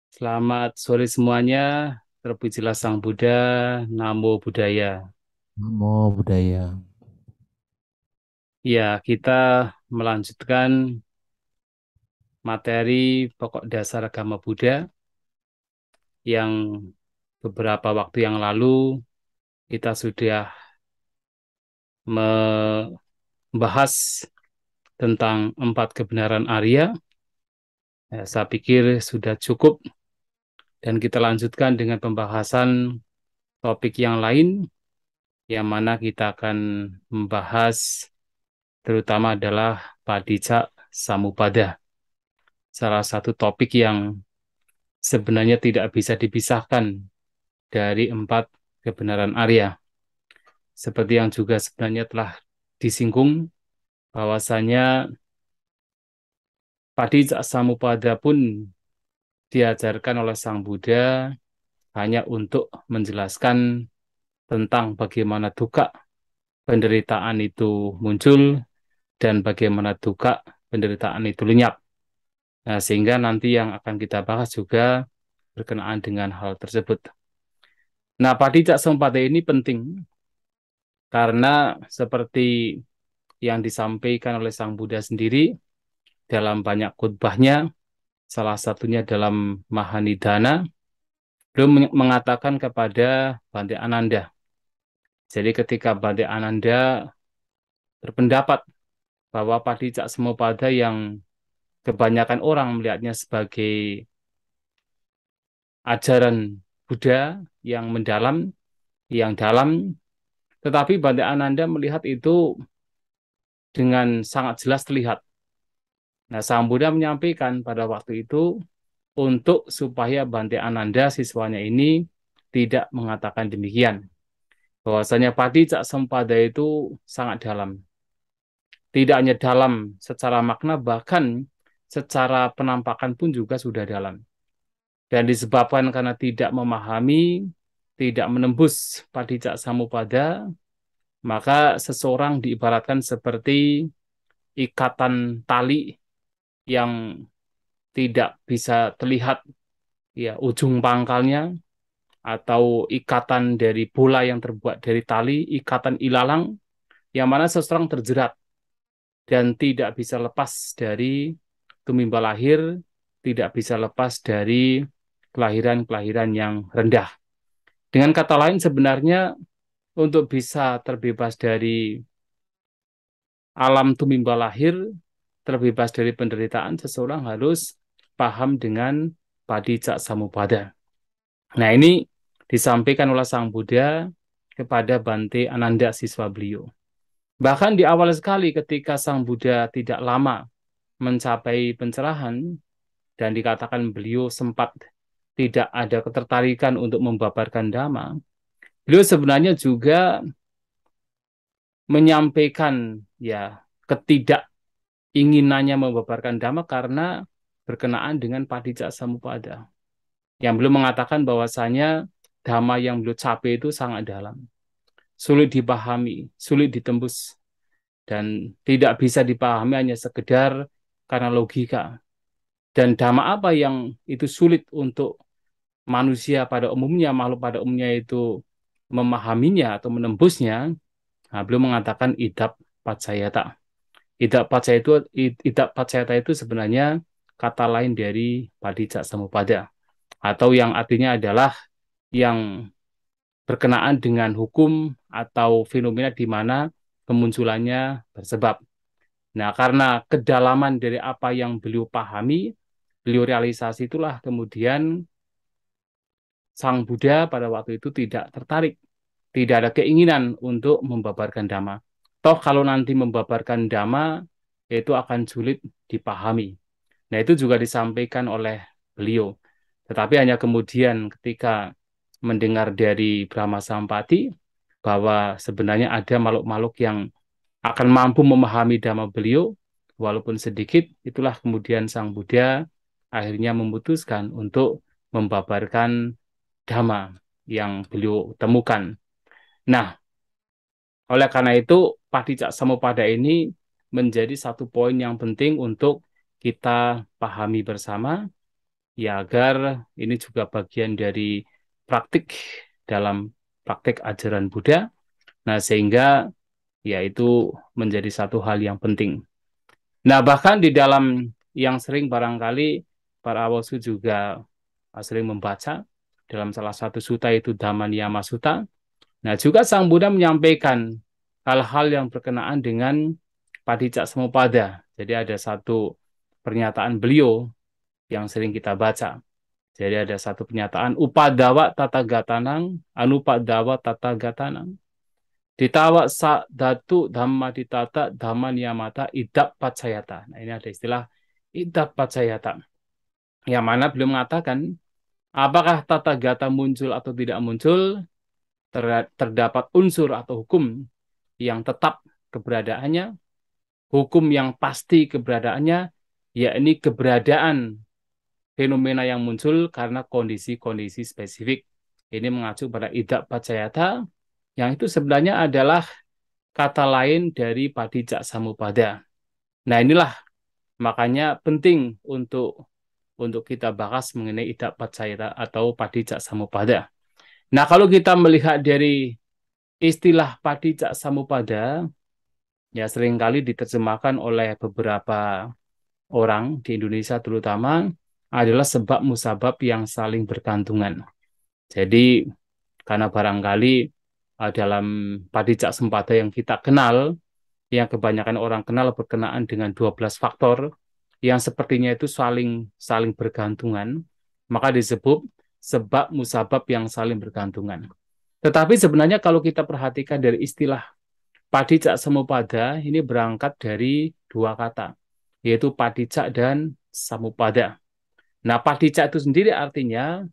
Selamat sore semuanya. Terpujilah Sang Buddha. Namo Buddhaya. Namo budaya. Ya, kita melanjutkan materi pokok dasar agama Buddha yang beberapa waktu yang lalu kita sudah membahas tentang empat kebenaran Arya. Ya, saya pikir sudah cukup dan kita lanjutkan dengan pembahasan topik yang lain yang mana kita akan membahas terutama adalah Padicca Samuppada. Salah satu topik yang sebenarnya tidak bisa dipisahkan dari empat kebenaran Arya. Seperti yang juga sebenarnya telah disinggung bahwasanya Padicca Samuppada pun diajarkan oleh Sang Buddha hanya untuk menjelaskan tentang bagaimana duka penderitaan itu muncul dan bagaimana duka penderitaan itu lenyap. Nah, sehingga nanti yang akan kita bahas juga berkenaan dengan hal tersebut. Nah, Padicca Samuppada ini penting karena seperti yang disampaikan oleh Sang Buddha sendiri dalam banyak khutbahnya, salah satunya dalam Mahanidana, beliau mengatakan kepada Bhante Ananda. Jadi ketika Bhante Ananda berpendapat bahwa Padicca Samuppada yang kebanyakan orang melihatnya sebagai ajaran Buddha yang mendalam, yang dalam, tetapi Bhante Ananda melihat itu dengan sangat jelas terlihat. Nah, Sang Buddha menyampaikan pada waktu itu untuk supaya Bhante Ananda siswanya ini tidak mengatakan demikian. Bahwasanya Padicca Samuppada itu sangat dalam. Tidak hanya dalam secara makna, bahkan secara penampakan pun juga sudah dalam. Dan disebabkan karena tidak memahami, tidak menembus Padicca Samuppada, maka seseorang diibaratkan seperti ikatan tali yang tidak bisa terlihat ya ujung pangkalnya atau ikatan dari bola yang terbuat dari tali, ikatan ilalang yang mana seseorang terjerat dan tidak bisa lepas dari tumimbal lahir, tidak bisa lepas dari kelahiran-kelahiran yang rendah. Dengan kata lain sebenarnya untuk bisa terbebas dari alam tumimbal lahir, terbebas dari penderitaan, seseorang harus paham dengan Padicca Samuppada. Nah, ini disampaikan oleh Sang Buddha kepada Bante Ananda siswa beliau. Bahkan di awal sekali ketika Sang Buddha tidak lama mencapai pencerahan dan dikatakan beliau sempat tidak ada ketertarikan untuk membabarkan dhamma, beliau sebenarnya juga menyampaikan ya ketidakinginannya membabarkan dhamma karena berkenaan dengan Padicca Samuppada. Yang beliau mengatakan bahwasanya dhamma yang beliau capai itu sangat dalam, sulit dipahami, sulit ditembus, dan tidak bisa dipahami hanya sekedar karena logika. Dan dhamma apa yang itu sulit untuk manusia pada umumnya, makhluk pada umumnya itu memahaminya atau menembusnya, nah, beliau mengatakan idap paccayata. Idap paccayata itu sebenarnya kata lain dari Padicca Samuppada atau yang artinya adalah yang berkenaan dengan hukum atau fenomena di mana kemunculannya bersebab. Nah, karena kedalaman dari apa yang beliau pahami, beliau realisasi itulah kemudian Sang Buddha pada waktu itu tidak tertarik, tidak ada keinginan untuk membabarkan dhamma. Toh kalau nanti membabarkan dhamma, itu akan sulit dipahami. Nah, itu juga disampaikan oleh beliau. Tetapi hanya kemudian ketika mendengar dari Brahma Sampati bahwa sebenarnya ada makhluk-makhluk yang akan mampu memahami dhamma beliau, walaupun sedikit, itulah kemudian Sang Buddha akhirnya memutuskan untuk membabarkan dhamma yang beliau temukan. Nah, oleh karena itu, Padicca Samuppada ini menjadi satu poin yang penting untuk kita pahami bersama, ya agar ini juga bagian dari praktik dalam praktik ajaran Buddha. Nah, sehingga ya itu menjadi satu hal yang penting. Nah, bahkan di dalam yang sering barangkali para awasu juga sering membaca dalam salah satu suta itu Dhamma Sutta. Nah, juga Sang Buddha menyampaikan hal-hal yang berkenaan dengan Paticcasamuppada. Jadi ada satu pernyataan beliau yang sering kita baca. Jadi ada satu pernyataan upadawa tatagatanang anupadawa tatagatanang. Ditawa sa datu dhamma ditata dhamma niyamata idap pacayata. Nah, ini ada istilah idap pacayata. Yang mana beliau mengatakan, apakah tata gata muncul atau tidak muncul, terdapat unsur atau hukum yang tetap keberadaannya, hukum yang pasti keberadaannya, yakni keberadaan fenomena yang muncul karena kondisi-kondisi spesifik. Ini mengacu pada idak pacayata, yang itu sebenarnya adalah kata lain dari padijak samupada. Nah, inilah makanya penting untuk kita bahas mengenai idak pacayata atau padijak samupada. Nah, kalau kita melihat dari istilah padijak samupada, ya seringkali diterjemahkan oleh beberapa orang di Indonesia terutama adalah sebab musabab yang saling bergantungan. Jadi karena barangkali dalam padijak samupada yang kita kenal, yang kebanyakan orang kenal berkenaan dengan 12 faktor yang sepertinya itu saling saling bergantungan, maka disebut sebab musabab yang saling bergantungan. Tetapi sebenarnya kalau kita perhatikan dari istilah Padicaksamuppada ini berangkat dari dua kata, yaitu padicak dan samupada. Nah, padicak itu sendiri artinya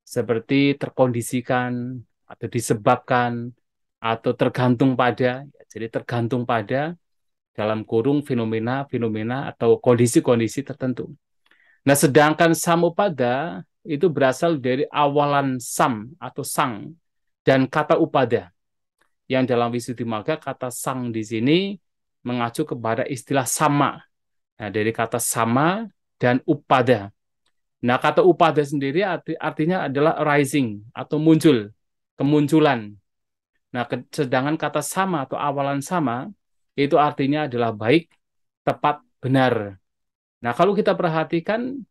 seperti terkondisikan atau disebabkan atau tergantung pada. Jadi tergantung pada dalam kurung fenomena-fenomena atau kondisi-kondisi tertentu. Nah, sedangkan samupada itu berasal dari awalan sam atau sang dan kata upada. Yang dalam Visuddhimagga kata sang di sini mengacu kepada istilah sama. Nah, dari kata sama dan upada. Nah, kata upada sendiri artinya adalah rising atau muncul, kemunculan. Nah, sedangkan kata sama atau awalan sama itu artinya adalah baik, tepat, benar. Nah, kalau kita perhatikan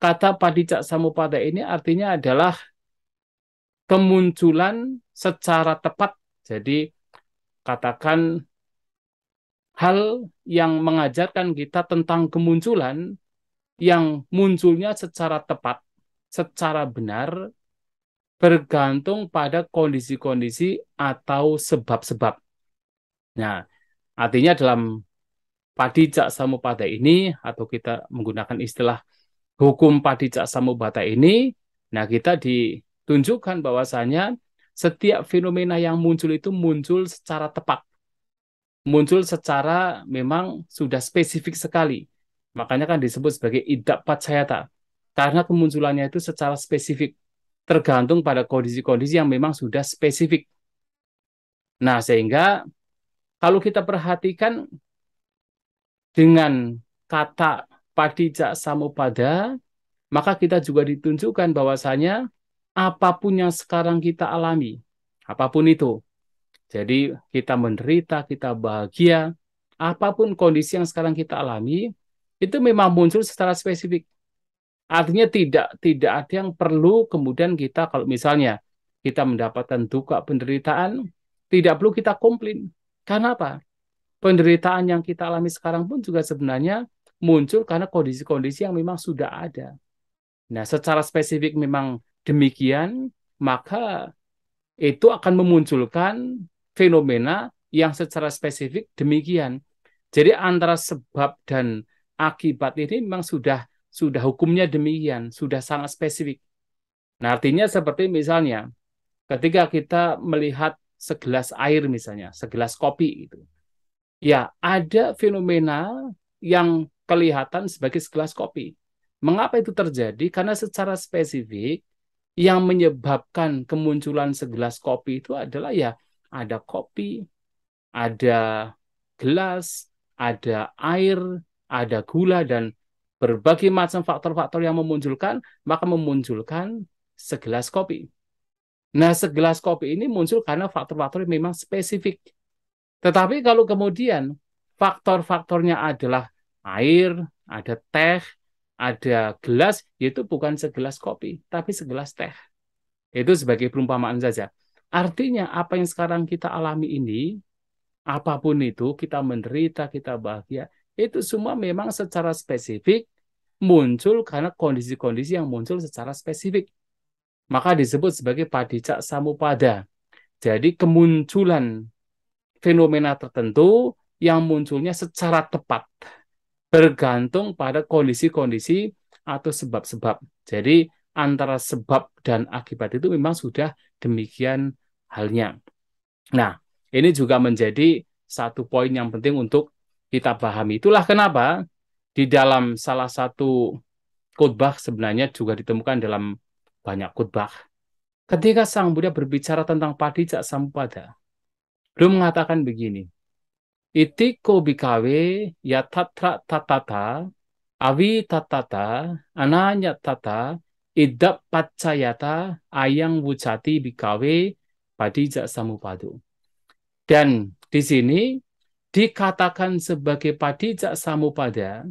kata padicak samupada ini artinya adalah kemunculan secara tepat. Jadi katakan hal yang mengajarkan kita tentang kemunculan yang munculnya secara tepat, secara benar, bergantung pada kondisi-kondisi atau sebab-sebab. Nah, artinya dalam padicak samupada ini, atau kita menggunakan istilah hukum padicak samupata ini, nah kita ditunjukkan bahwasanya setiap fenomena yang muncul itu muncul secara tepat, muncul secara memang sudah spesifik sekali. Makanya kan disebut sebagai idak pacayata. Karena kemunculannya itu secara spesifik, tergantung pada kondisi-kondisi yang memang sudah spesifik. Nah, sehingga kalau kita perhatikan dengan kata padicak samupada, maka kita juga ditunjukkan bahwasanya apapun yang sekarang kita alami, apapun itu, jadi kita menderita, kita bahagia, apapun kondisi yang sekarang kita alami, itu memang muncul secara spesifik. Artinya tidak ada yang perlu kemudian kita kalau misalnya kita mendapatkan duka penderitaan, tidak perlu kita komplain. Karena apa? Penderitaan yang kita alami sekarang pun juga sebenarnya muncul karena kondisi-kondisi yang memang sudah ada. Nah, secara spesifik memang demikian, maka itu akan memunculkan fenomena yang secara spesifik demikian. Jadi antara sebab dan akibat ini memang sudah hukumnya demikian, sudah sangat spesifik. Nah, artinya seperti misalnya ketika kita melihat segelas air misalnya, segelas kopi itu. Ya, ada fenomena yang kelihatan sebagai segelas kopi. Mengapa itu terjadi? Karena secara spesifik yang menyebabkan kemunculan segelas kopi itu adalah ya ada kopi, ada gelas, ada air, ada gula, dan berbagai macam faktor-faktor yang memunculkan, maka memunculkan segelas kopi. Nah, segelas kopi ini muncul karena faktor-faktor yang memang spesifik. Tetapi kalau kemudian faktor-faktornya adalah air, ada teh, ada gelas, itu bukan segelas kopi, tapi segelas teh. Itu sebagai perumpamaan saja. Artinya apa yang sekarang kita alami ini, apapun itu, kita menderita, kita bahagia, itu semua memang secara spesifik muncul karena kondisi-kondisi yang muncul secara spesifik. Maka disebut sebagai padicak samupada. Jadi kemunculan fenomena tertentu yang munculnya secara tepat, bergantung pada kondisi-kondisi atau sebab-sebab. Jadi antara sebab dan akibat itu memang sudah demikian halnya. Nah, ini juga menjadi satu poin yang penting untuk kita pahami. Itulah kenapa di dalam salah satu khotbah sebenarnya juga ditemukan dalam banyak khotbah. Ketika Sang Buddha berbicara tentang padicak samuppada, beliau mengatakan begini, Itiko bikawe yatatra tatata awi tatata ananya tata idap pacayata ayang wucati bikawe padicak samupado. Dan di sini dikatakan sebagai padicak samupada,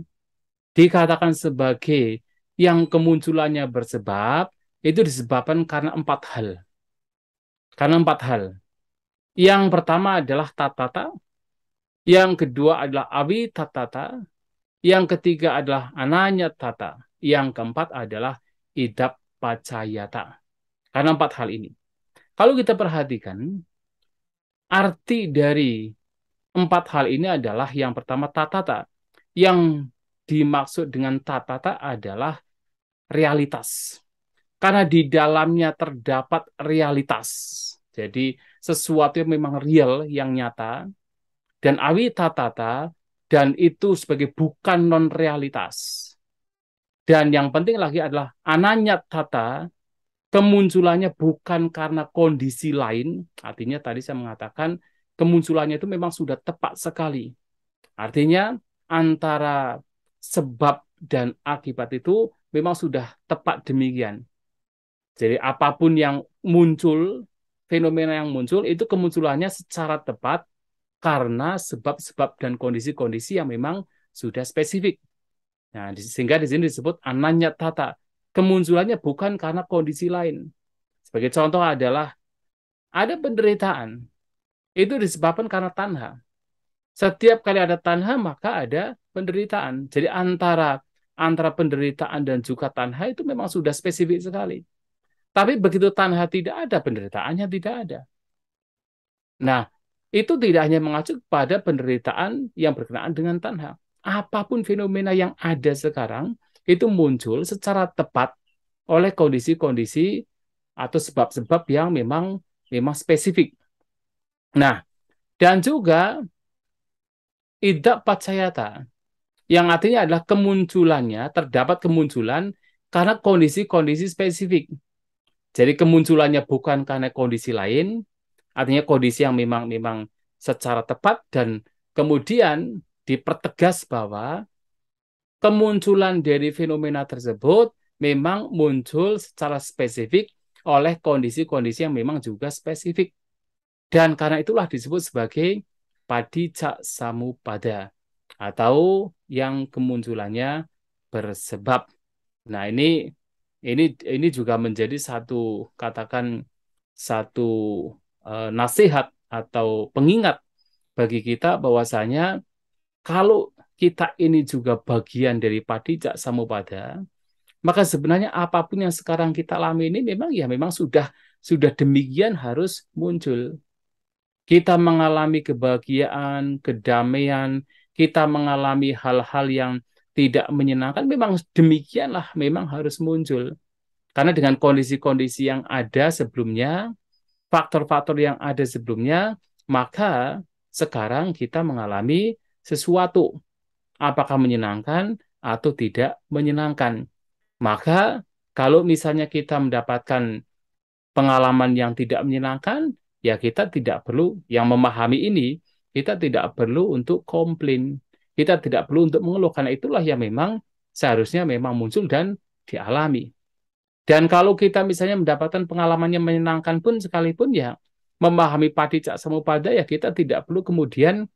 dikatakan sebagai yang kemunculannya bersebab, itu disebabkan karena empat hal. Karena empat hal. Yang pertama adalah tatata, yang kedua adalah awi tatata, yang ketiga adalah ananya tata, yang keempat adalah idap pacayata. Karena empat hal ini. Kalau kita perhatikan, arti dari empat hal ini adalah yang pertama tatata. Yang dimaksud dengan tatata adalah realitas. Karena di dalamnya terdapat realitas. Jadi sesuatu yang memang real, yang nyata. Dan awi tatata, dan itu sebagai bukan non-realitas. Dan yang penting lagi adalah ananya tata, kemunculannya bukan karena kondisi lain. Artinya tadi saya mengatakan kemunculannya itu memang sudah tepat sekali. Artinya antara sebab dan akibat itu memang sudah tepat demikian. Jadi apapun yang muncul, fenomena yang muncul, itu kemunculannya secara tepat karena sebab-sebab dan kondisi-kondisi yang memang sudah spesifik. Nah, sehingga di sini disebut ananya tata. Kemunculannya bukan karena kondisi lain. Sebagai contoh adalah ada penderitaan. Itu disebabkan karena tanha. Setiap kali ada tanha, maka ada penderitaan. Jadi antara penderitaan dan juga tanha itu memang sudah spesifik sekali. Tapi begitu tanha tidak ada, penderitaannya tidak ada. Nah, itu tidak hanya mengacu pada penderitaan yang berkenaan dengan tanha. Apapun fenomena yang ada sekarang, itu muncul secara tepat oleh kondisi-kondisi atau sebab-sebab yang memang spesifik. Nah, dan juga idak pacayata, yang artinya adalah kemunculannya, terdapat kemunculan karena kondisi-kondisi spesifik. Jadi kemunculannya bukan karena kondisi lain, artinya kondisi yang memang secara tepat, dan kemudian dipertegas bahwa kemunculan dari fenomena tersebut memang muncul secara spesifik oleh kondisi-kondisi yang memang juga spesifik. Dan karena itulah disebut sebagai padicak samupada atau yang kemunculannya bersebab. Nah, ini juga menjadi satu, katakan satu nasihat atau pengingat bagi kita bahwasanya kalau kita ini juga bagian dari padicak samupada, maka sebenarnya apapun yang sekarang kita alami ini memang sudah demikian harus muncul. Kita mengalami kebahagiaan, kedamaian, kita mengalami hal-hal yang tidak menyenangkan, memang demikianlah memang harus muncul. Karena dengan kondisi-kondisi yang ada sebelumnya, faktor-faktor yang ada sebelumnya, maka sekarang kita mengalami sesuatu, apakah menyenangkan atau tidak menyenangkan. Maka kalau misalnya kita mendapatkan pengalaman yang tidak menyenangkan, ya kita tidak perlu, yang memahami ini, kita tidak perlu untuk komplain. Kita tidak perlu untuk mengeluh, karena itulah yang memang seharusnya memang muncul dan dialami. Dan kalau kita misalnya mendapatkan pengalaman yang menyenangkan pun sekalipun ya memahami paticca samuppada ya kita tidak perlu kemudian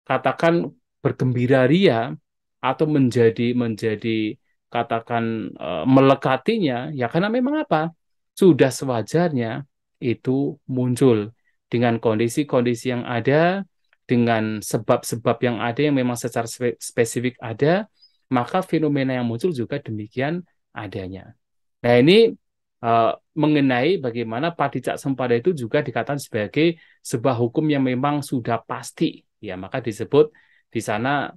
katakan bergembira ria atau menjadi menjadi katakan melekatinya ya karena memang apa? Sudah sewajarnya itu muncul dengan kondisi-kondisi yang ada, dengan sebab-sebab yang ada yang memang secara spesifik ada, maka fenomena yang muncul juga demikian adanya. Nah, ini mengenai bagaimana paticca samuppada itu juga dikatakan sebagai sebuah hukum yang memang sudah pasti. Ya, maka disebut di sana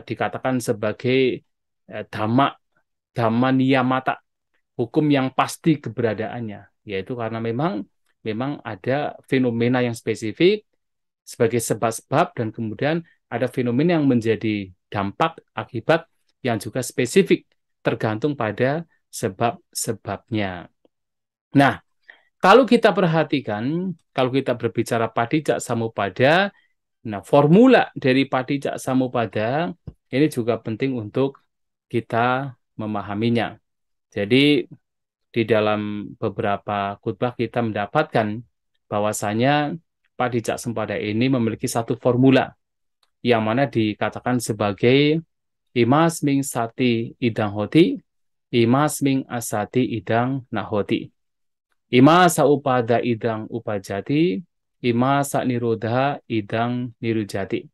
dikatakan sebagai dhamma, dhamma niyamata, hukum yang pasti keberadaannya. Yaitu karena memang ada fenomena yang spesifik sebagai sebab-sebab dan kemudian ada fenomena yang menjadi dampak akibat yang juga spesifik tergantung pada sebab-sebabnya. Nah, kalau kita perhatikan, kalau kita berbicara paticca samuppada, nah formula dari paticca samuppada ini juga penting untuk kita memahaminya. Jadi di dalam beberapa khutbah kita mendapatkan bahwasanya paticca samuppada ini memiliki satu formula yang mana dikatakan sebagai imasming sati idang hoti, imasming asati idang nahoti. Ima saupada idang upajati, ima sa nirodha idang nirujati.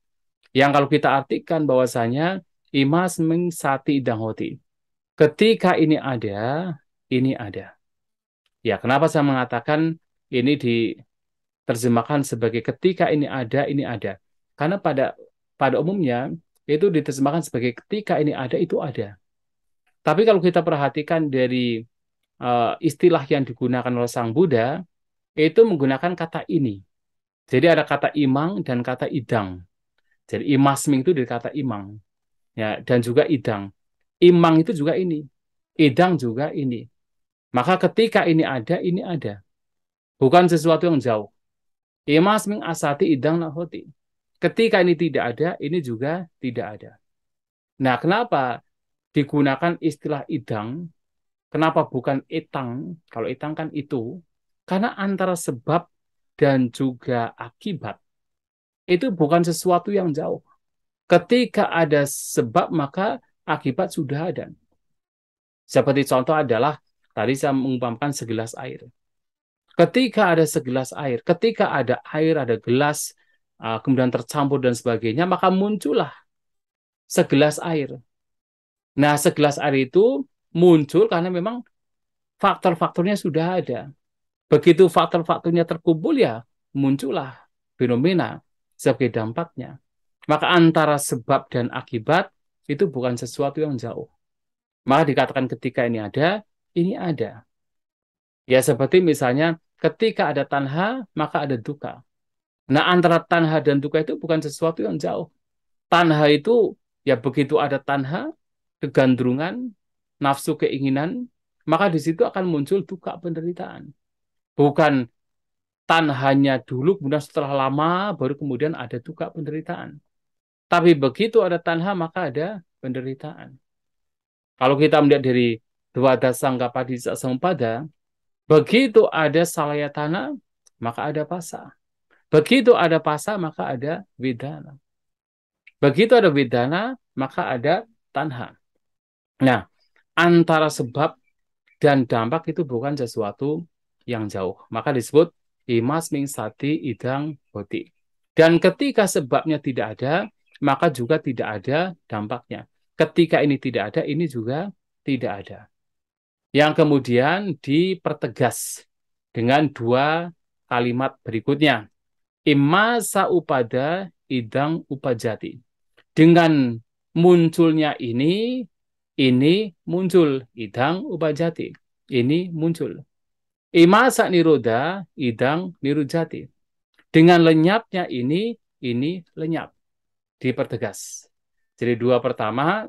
Yang kalau kita artikan bahwasanya ima seming sati idang hoti. Ketika ini ada, ini ada. Ya, kenapa saya mengatakan ini diterjemahkan sebagai ketika ini ada, ini ada. Karena pada umumnya itu diterjemahkan sebagai ketika ini ada, itu ada. Tapi kalau kita perhatikan dari istilah yang digunakan oleh Sang Buddha, itu menggunakan kata ini. Jadi ada kata imang dan kata idang. Jadi imasming itu dari kata imang, ya, dan juga idang. Imang itu juga ini, idang juga ini. Maka ketika ini ada, ini ada. Bukan sesuatu yang jauh. Imasming asati idang nahoti. Ketika ini tidak ada, ini juga tidak ada. Nah, kenapa digunakan istilah idang? Kenapa bukan etang? Kalau etang kan itu. Karena antara sebab dan juga akibat itu bukan sesuatu yang jauh. Ketika ada sebab, maka akibat sudah ada. Seperti contoh adalah, tadi saya mengumpamakan segelas air. Ketika ada segelas air, ketika ada air, ada gelas, kemudian tercampur dan sebagainya, maka muncullah segelas air. Nah, segelas air itu muncul karena memang faktor-faktornya sudah ada. Begitu faktor-faktornya terkumpul, ya muncullah fenomena sebagai dampaknya. Maka antara sebab dan akibat itu bukan sesuatu yang jauh. Maka dikatakan ketika ini ada, ini ada. Ya seperti misalnya ketika ada tanha, maka ada duka. Nah antara tanha dan duka itu bukan sesuatu yang jauh. Tanha itu ya begitu ada tanha, kegandrungan, nafsu keinginan, maka di situ akan muncul duka penderitaan. Bukan tanhanya dulu, kemudian setelah lama baru kemudian ada duka penderitaan. Tapi begitu ada tanha, maka ada penderitaan. Kalau kita melihat dari Dwada Sangga Padicca Samuppada, begitu ada salayatana, maka ada pasa. Begitu ada pasa, maka ada vedana. Begitu ada vedana, maka ada tanha. Nah, antara sebab dan dampak itu bukan sesuatu yang jauh. Maka disebut imasming sati idang hoti. Dan ketika sebabnya tidak ada, maka juga tidak ada dampaknya. Ketika ini tidak ada, ini juga tidak ada. Yang kemudian dipertegas dengan dua kalimat berikutnya. Imma saupada idang upajati. Dengan munculnya ini muncul. Idang upajati. Ini muncul. Ima sak niroda, idang nirujati. Dengan lenyapnya ini lenyap. Dipertegas. Jadi dua pertama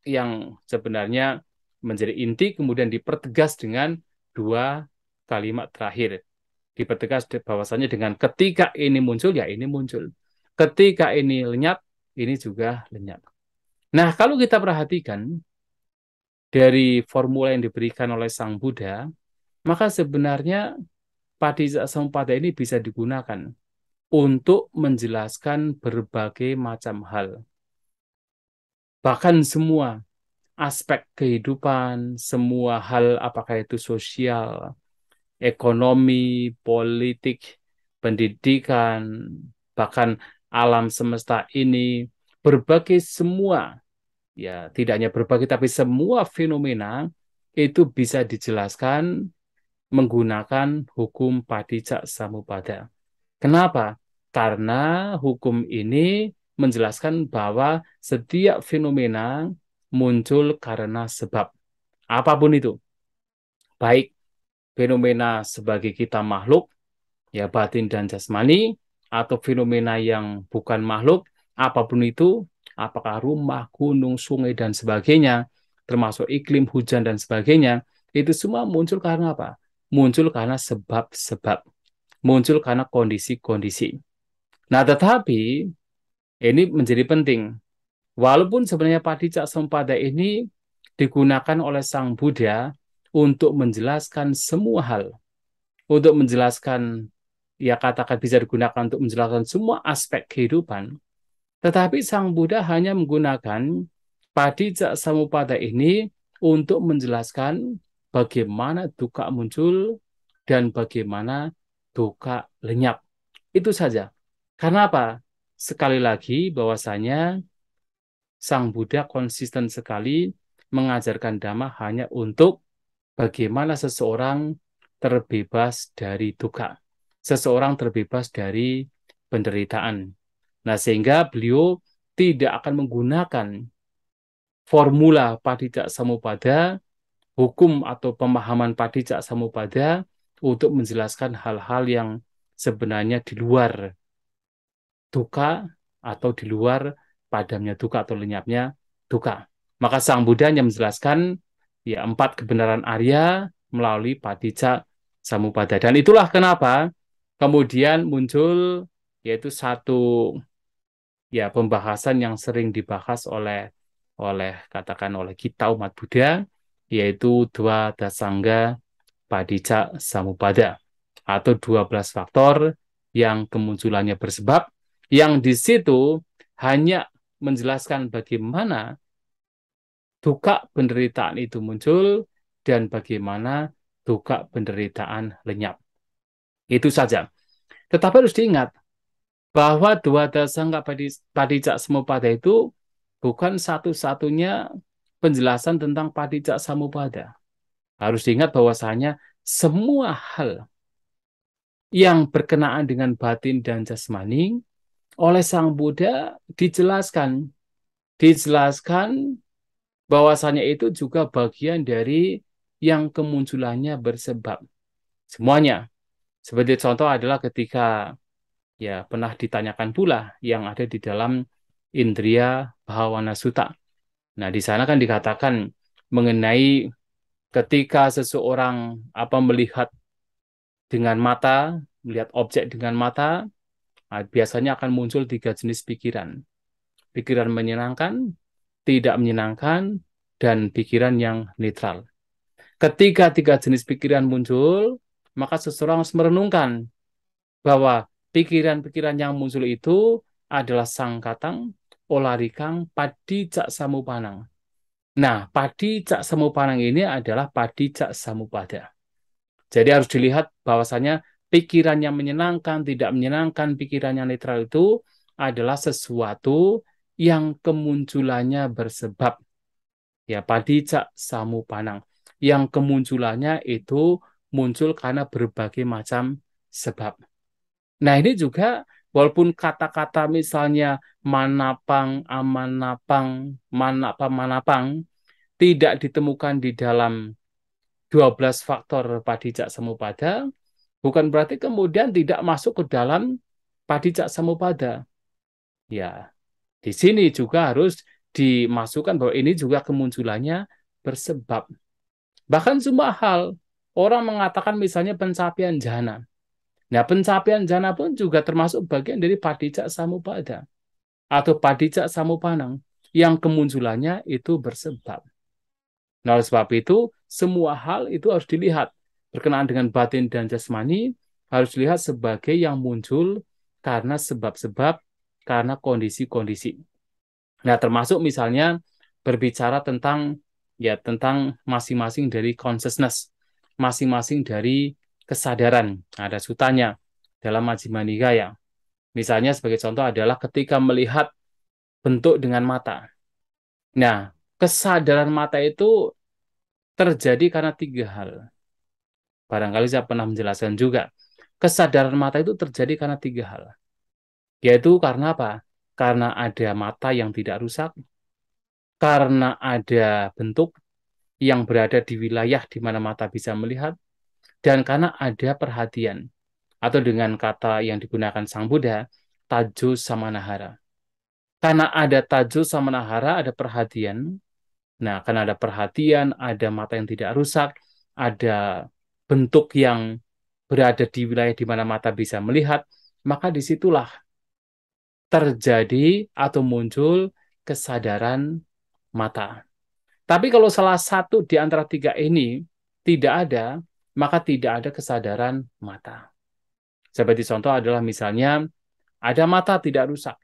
yang sebenarnya menjadi inti kemudian dipertegas dengan dua kalimat terakhir. Dipertegas bahwasanya dengan ketika ini muncul, ya ini muncul. Ketika ini lenyap, ini juga lenyap. Nah, kalau kita perhatikan dari formula yang diberikan oleh Sang Buddha, maka sebenarnya Paticcasamuppada ini bisa digunakan untuk menjelaskan berbagai macam hal. Bahkan semua aspek kehidupan, semua hal apakah itu sosial, ekonomi, politik, pendidikan, bahkan alam semesta ini, berbagai semua, ya tidak hanya berbagai tapi semua fenomena itu bisa dijelaskan menggunakan hukum Paticcasamuppada. Kenapa? Karena hukum ini menjelaskan bahwa setiap fenomena muncul karena sebab. Apapun itu. Baik fenomena sebagai kita makhluk, ya batin dan jasmani, atau fenomena yang bukan makhluk, apapun itu, apakah rumah, gunung, sungai, dan sebagainya, termasuk iklim, hujan, dan sebagainya, itu semua muncul karena apa? Muncul karena sebab-sebab. Muncul karena kondisi-kondisi. Nah, tetapi ini menjadi penting. Walaupun sebenarnya Paticcasamuppada ini digunakan oleh Sang Buddha untuk menjelaskan semua hal, untuk menjelaskan, ya katakan bisa digunakan untuk menjelaskan semua aspek kehidupan, tetapi Sang Buddha hanya menggunakan Paticcasamuppada ini untuk menjelaskan bagaimana dukkha muncul dan bagaimana dukkha lenyap. Itu saja. Karena apa? Sekali lagi bahwasanya Sang Buddha konsisten sekali mengajarkan Dhamma hanya untuk bagaimana seseorang terbebas dari dukkha, seseorang terbebas dari penderitaan. Nah, sehingga beliau tidak akan menggunakan formula Paticcasamuppada, hukum atau pemahaman Paticcasamuppada untuk menjelaskan hal-hal yang sebenarnya di luar dukkha atau di luar padamnya dukkha atau lenyapnya dukkha. Maka Sang Buddha hanya menjelaskan ya 4 kebenaran Arya melalui Paticcasamuppada. Dan itulah kenapa kemudian muncul yaitu satu ya pembahasan yang sering dibahas oleh oleh katakan oleh kita umat Buddha, yaitu dua dasangga Paticcasamuppada atau 12 faktor yang kemunculannya bersebab, yang di situ hanya menjelaskan bagaimana dukkha penderitaan itu muncul dan bagaimana dukkha penderitaan lenyap. Itu saja. Tetapi harus diingat bahwa dua dasangka Paticcasamuppada itu bukan satu-satunya penjelasan tentang Paticcasamuppada. Harus diingat bahwasanya semua hal yang berkenaan dengan batin dan jasmani oleh Sang Buddha dijelaskan. Dijelaskan bahwasanya itu juga bagian dari yang kemunculannya bersebab. Semuanya. Sebagai contoh adalah ketika ya pernah ditanyakan pula yang ada di dalam Indriya Bhawana Sutta. Nah, di sana kan dikatakan mengenai ketika seseorang melihat dengan mata, melihat objek dengan mata, biasanya akan muncul 3 jenis pikiran. Pikiran menyenangkan, tidak menyenangkan, dan pikiran yang netral. Ketika 3 jenis pikiran muncul, maka seseorang harus merenungkan bahwa pikiran-pikiran yang muncul itu adalah sangkatang, olarikang, padicaksamupanang. Nah, padicaksamupanang ini adalah padicaksamupada. Jadi harus dilihat bahwasanya pikiran yang menyenangkan, tidak menyenangkan, pikiran yang netral itu adalah sesuatu yang kemunculannya bersebab. Ya, padicaksamupanang. Yang kemunculannya itu muncul karena berbagai macam sebab. Nah, ini juga walaupun kata-kata misalnya manapang, amanapang, manapang, manapang tidak ditemukan di dalam 12 faktor Paticcasamuppada, bukan berarti kemudian tidak masuk ke dalam Paticcasamuppada. Ya, di sini juga harus dimasukkan bahwa ini juga kemunculannya bersebab. Bahkan semua hal, orang mengatakan misalnya pencapaian jhana. Nah, pencapaian jhana pun juga termasuk bagian dari Paticcasamuppada atau Padicaksamupanang. yang kemunculannya itu bersebab. Nah, oleh sebab itu, semua hal itu harus dilihat. Berkenaan dengan batin dan jasmani, harus dilihat sebagai yang muncul karena sebab-sebab, karena kondisi-kondisi. Nah, termasuk misalnya berbicara tentang tentang masing-masing dari consciousness, masing-masing dari kesadaran. Nah, ada sutanya dalam Majjhima Nikaya. Misalnya sebagai contoh adalah ketika melihat bentuk dengan mata. Nah, kesadaran mata itu terjadi karena tiga hal. Barangkali saya pernah menjelaskan juga. Kesadaran mata itu terjadi karena tiga hal. Yaitu karena apa? Karena ada mata yang tidak rusak, karena ada bentuk yang berada di wilayah di mana mata bisa melihat, dan karena ada perhatian. Atau dengan kata yang digunakan Sang Buddha, tajo samanahara. Karena ada tajo samanahara, ada perhatian. Nah, karena ada perhatian, ada mata yang tidak rusak, ada bentuk yang berada di wilayah di mana mata bisa melihat, maka disitulah terjadi atau muncul kesadaran mata. Tapi kalau salah satu di antara tiga ini tidak ada, maka tidak ada kesadaran mata. Seperti contoh adalah misalnya ada mata tidak rusak,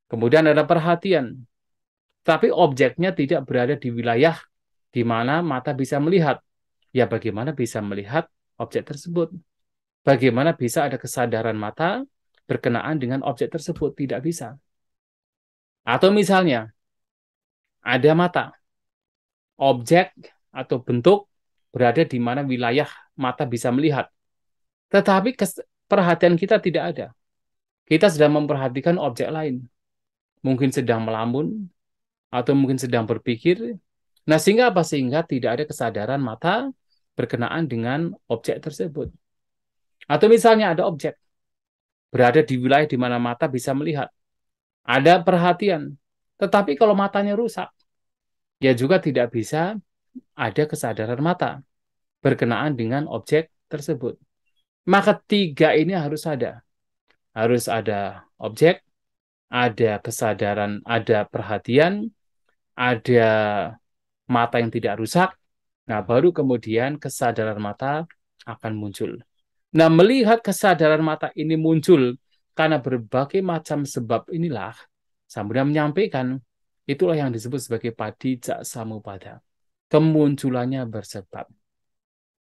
kemudian ada perhatian, tapi objeknya tidak berada di wilayah di mana mata bisa melihat. Ya bagaimana bisa melihat objek tersebut? Bagaimana bisa ada kesadaran mata berkenaan dengan objek tersebut? Tidak bisa. Atau misalnya ada mata, objek atau bentuk berada di mana wilayah mata bisa melihat. Tetapi perhatian kita tidak ada. Kita sedang memperhatikan objek lain. Mungkin sedang melamun, atau mungkin sedang berpikir. Nah, sehingga apa? Sehingga tidak ada kesadaran mata berkenaan dengan objek tersebut. Atau misalnya ada objek berada di wilayah di mana mata bisa melihat. Ada perhatian. Tetapi kalau matanya rusak, ya juga tidak bisa ada kesadaran mata berkenaan dengan objek tersebut. Maka tiga ini harus ada. Harus ada objek, ada kesadaran, ada perhatian, ada mata yang tidak rusak. Nah, baru kemudian kesadaran mata akan muncul. Nah, melihat kesadaran mata ini muncul karena berbagai macam sebab inilah, Sambuddha menyampaikan, itulah yang disebut sebagai padicca samuppada. Kemunculannya bersebab.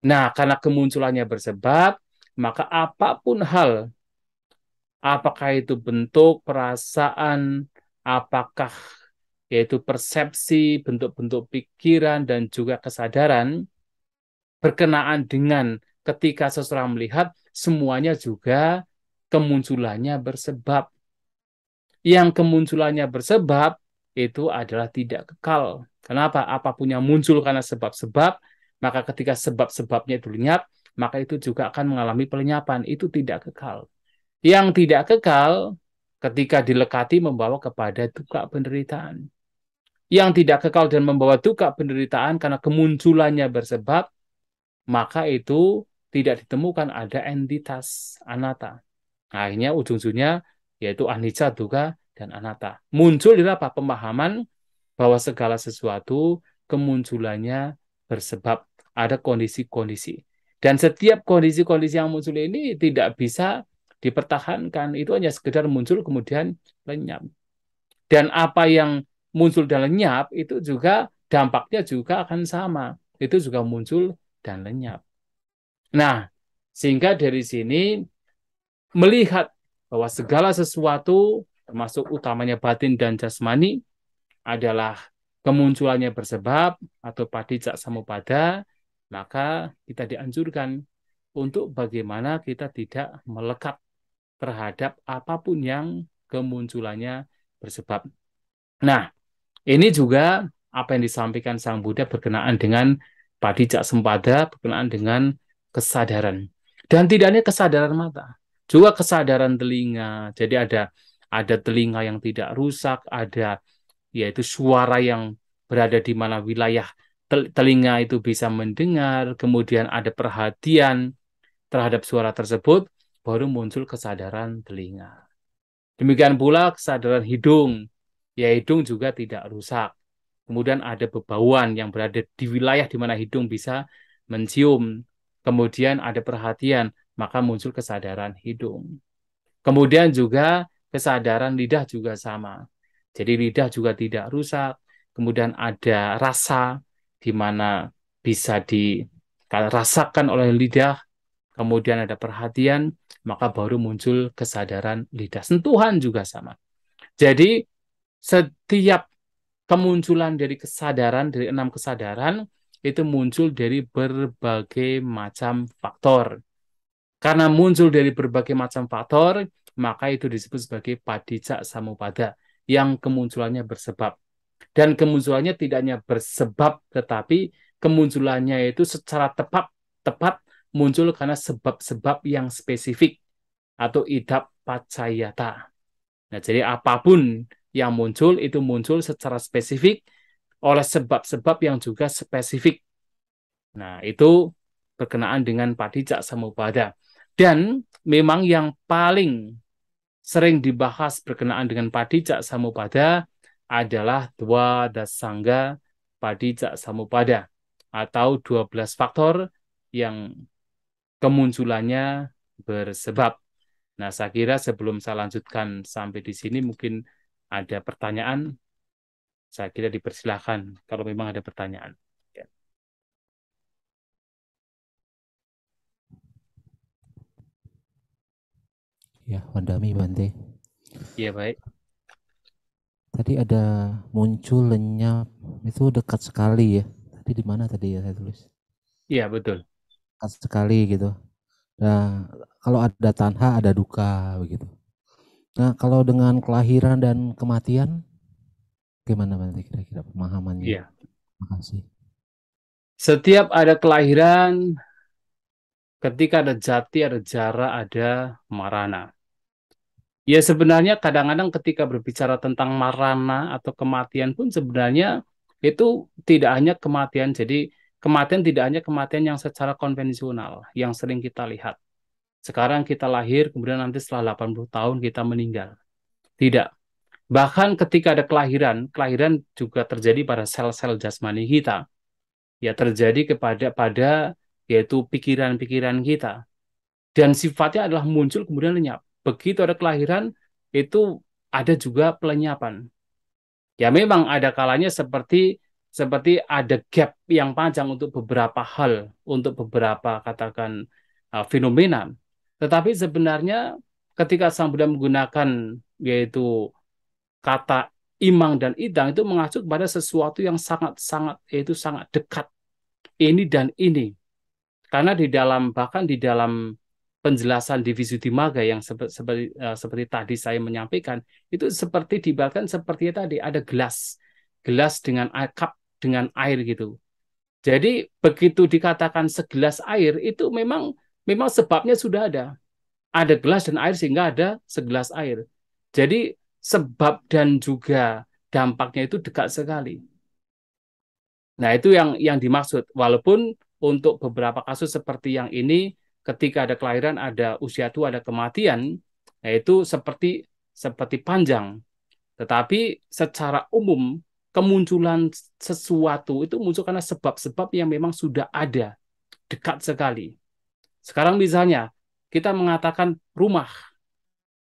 Nah, karena kemunculannya bersebab, maka apapun hal, apakah itu bentuk, perasaan, apakah yaitu persepsi, bentuk-bentuk pikiran, dan juga kesadaran, berkenaan dengan ketika seseorang melihat, semuanya juga kemunculannya bersebab. Yang kemunculannya bersebab, itu adalah tidak kekal. Kenapa? Apapun yang muncul karena sebab-sebab, maka ketika sebab-sebabnya itu lenyap, maka itu juga akan mengalami pelenyapan. Itu tidak kekal. Yang tidak kekal, ketika dilekati membawa kepada duka penderitaan. Yang tidak kekal dan membawa duka penderitaan karena kemunculannya bersebab, maka itu tidak ditemukan ada entitas anatta. Akhirnya ujung-ujungnya yaitu anicca, dukkha, dan anatta. Muncul di apa? Pemahaman bahwa segala sesuatu kemunculannya bersebab. Ada kondisi-kondisi. Dan setiap kondisi-kondisi yang muncul ini tidak bisa dipertahankan. Itu hanya sekedar muncul kemudian lenyap. Dan apa yang muncul dan lenyap itu juga dampaknya juga akan sama. Itu juga muncul dan lenyap. Nah, sehingga dari sini melihat bahwa segala sesuatu, termasuk utamanya batin dan jasmani, adalah kemunculannya bersebab atau padicca samuppada, maka kita dianjurkan untuk bagaimana kita tidak melekat terhadap apapun yang kemunculannya bersebab. Nah, ini juga apa yang disampaikan Sang Buddha berkenaan dengan padicca samuppada, berkenaan dengan kesadaran. Dan tidak hanya kesadaran mata, juga kesadaran telinga. Jadi ada telinga yang tidak rusak, ada yaitu suara yang berada di mana wilayah telinga itu bisa mendengar, kemudian ada perhatian terhadap suara tersebut, baru muncul kesadaran telinga. Demikian pula kesadaran hidung. ya hidung juga tidak rusak. Kemudian ada bebauan yang berada di wilayah di mana hidung bisa mencium. Kemudian ada perhatian, maka muncul kesadaran hidung. Kemudian juga kesadaran lidah juga sama. Jadi lidah juga tidak rusak. Kemudian ada rasa di mana bisa dirasakan oleh lidah. Kemudian ada perhatian, maka baru muncul kesadaran lidah. Sentuhan juga sama. Jadi setiap kemunculan dari kesadaran, dari 6 kesadaran, itu muncul dari berbagai macam faktor. Karena muncul dari berbagai macam faktor, maka itu disebut sebagai padicak samupada, yang kemunculannya bersebab. Dan kemunculannya tidak hanya bersebab, tetapi kemunculannya itu secara tepat muncul karena sebab-sebab yang spesifik atau idap pacayata. Nah, jadi apapun yang muncul itu muncul secara spesifik oleh sebab-sebab yang juga spesifik. Nah, itu berkenaan dengan padicak samupada. Dan memang yang paling sering dibahas berkenaan dengan padicak samupada adalah dua dasangga padicak samupada atau 12 faktor yang kemunculannya bersebab. Nah, saya kira sebelum saya lanjutkan sampai di sini mungkin ada pertanyaan, saya kira dipersilahkan kalau memang ada pertanyaan. Ya, Ya, Wandami Bante. ya baik. Tadi ada muncul lenyap itu dekat sekali ya. Tadi di mana tadi ya saya tulis? Iya, betul. Dekat sekali gitu. Nah, kalau ada tanha ada duka begitu. Nah, kalau dengan kelahiran dan kematian gimana Bante kira-kira pemahamannya? Iya. Makasih. Setiap ada kelahiran, ketika ada jati, ada jara, ada marana. Ya sebenarnya kadang-kadang ketika berbicara tentang marana atau kematian pun sebenarnya itu tidak hanya kematian. Jadi kematian tidak hanya kematian yang secara konvensional, yang sering kita lihat. Sekarang kita lahir, kemudian nanti setelah 80 tahun kita meninggal. Tidak. Bahkan ketika ada kelahiran, kelahiran juga terjadi pada sel-sel jasmani kita. Ya terjadi pada yaitu pikiran-pikiran kita. Dan sifatnya adalah muncul kemudian lenyap. Begitu ada kelahiran, itu ada juga pelenyapan. Ya memang ada kalanya seperti seperti ada gap yang panjang untuk beberapa hal, untuk beberapa katakan fenomena. Tetapi sebenarnya ketika Sang Buddha menggunakan yaitu kata imang dan idang itu mengacu kepada sesuatu yang sangat-sangat yaitu sangat dekat ini dan ini. Karena di dalam bahkan di dalam penjelasan di Visuddhimagga yang seperti tadi saya menyampaikan itu seperti dibaratkan seperti tadi ada gelas dengan air, cup dengan air gitu. Jadi begitu dikatakan segelas air itu memang memang sebabnya sudah ada. Ada gelas dan air sehingga ada segelas air. Jadi sebab dan juga dampaknya itu dekat sekali. Nah, itu yang dimaksud. Walaupun untuk beberapa kasus seperti yang ini, ketika ada kelahiran, ada usia tua, ada kematian, nah itu seperti seperti panjang. Tetapi secara umum kemunculan sesuatu itu muncul karena sebab-sebab yang memang sudah ada dekat sekali. Sekarang misalnya kita mengatakan rumah,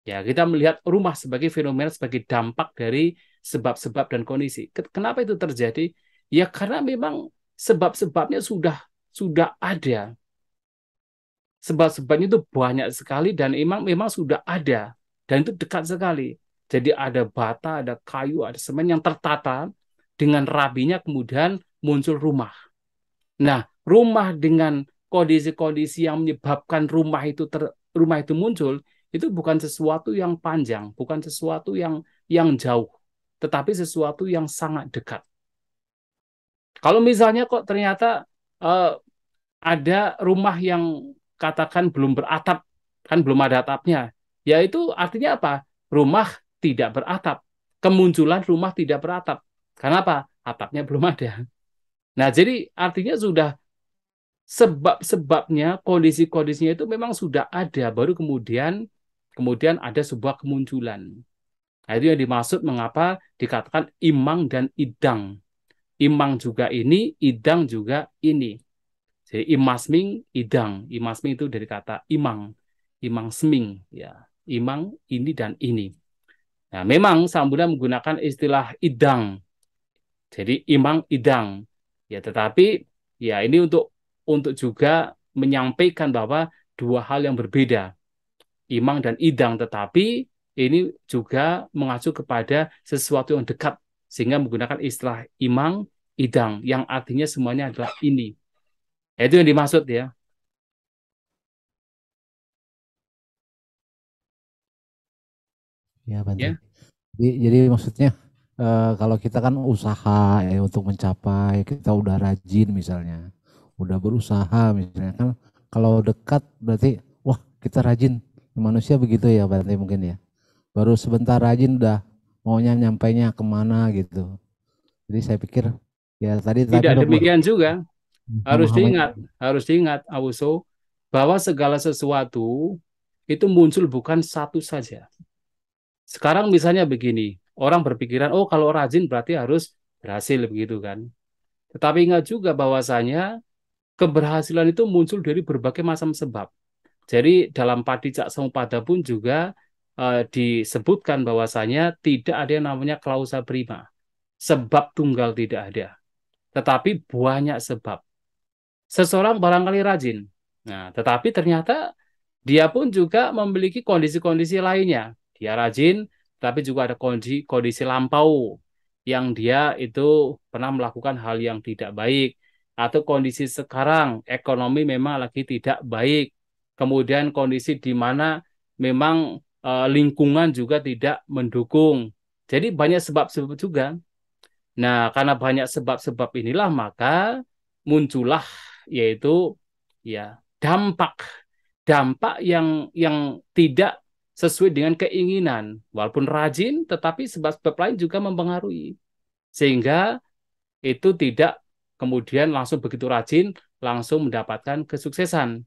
ya kita melihat rumah sebagai fenomena sebagai dampak dari sebab-sebab dan kondisi. Kenapa itu terjadi? Ya karena memang sebab-sebabnya sudah ada. Sebab-sebabnya itu banyak sekali dan memang memang sudah ada dan itu dekat sekali. Jadi ada bata, ada kayu, ada semen yang tertata dengan rapinya kemudian muncul rumah. Nah, rumah dengan kondisi-kondisi yang menyebabkan rumah itu muncul itu bukan sesuatu yang panjang, bukan sesuatu yang jauh, tetapi sesuatu yang sangat dekat. Kalau misalnya kok ternyata eh, ada rumah yang katakan belum beratap, kan belum ada atapnya, ya itu artinya apa? Rumah tidak beratap. Kemunculan rumah tidak beratap. Kenapa? Atapnya belum ada. Nah, jadi artinya sudah sebab-sebabnya, kondisi-kondisinya itu memang sudah ada, baru kemudian kemudian ada sebuah kemunculan. Nah, itu yang dimaksud mengapa dikatakan imang dan idang. Imang juga ini, idang juga ini. Jadi imasming, idang. Imasming itu dari kata imang. Imang seming. Ya. Imang ini dan ini. Nah, memang Sang Buddha menggunakan istilah idang. Jadi imang, idang. Ya, tetapi ya ini untuk juga menyampaikan bahwa dua hal yang berbeda. Imang dan idang, tetapi ini juga mengacu kepada sesuatu yang dekat sehingga menggunakan istilah imang, idang yang artinya semuanya adalah ini. Itu yang dimaksud ya. Ya, Bante. Ya, Jadi maksudnya kalau kita kan usaha ya untuk mencapai, kita udah rajin misalnya, udah berusaha misalnya kan, kalau dekat berarti wah kita rajin. Manusia begitu ya Bante mungkin ya. Baru sebentar rajin udah maunya nyampainya kemana gitu. Jadi saya pikir ya tadi tidak udah demikian juga. Harus pemahaman. diingat, harus diingat, Awuso, bahwa segala sesuatu itu muncul bukan satu saja. Sekarang misalnya begini, orang berpikiran, oh kalau rajin berarti harus berhasil begitu kan. Tetapi ingat juga bahwasanya keberhasilan itu muncul dari berbagai macam sebab. Jadi dalam Padicak Samuppada pun juga disebutkan bahwasanya tidak ada yang namanya klausa prima. Sebab tunggal tidak ada. Tetapi banyak sebab. Seseorang barangkali rajin. Nah, tetapi ternyata dia pun juga memiliki kondisi-kondisi lainnya. Dia rajin, tapi juga ada kondisi lampau yang dia itu pernah melakukan hal yang tidak baik. Atau kondisi sekarang, ekonomi memang lagi tidak baik. Kemudian kondisi di mana memang lingkungan juga tidak mendukung. Jadi banyak sebab-sebab juga. Nah, karena banyak sebab-sebab inilah maka muncullah yaitu ya dampak dampak yang tidak sesuai dengan keinginan. Walaupun rajin, tetapi sebab-sebab lain juga mempengaruhi. Sehingga itu tidak kemudian langsung begitu rajin, langsung mendapatkan kesuksesan.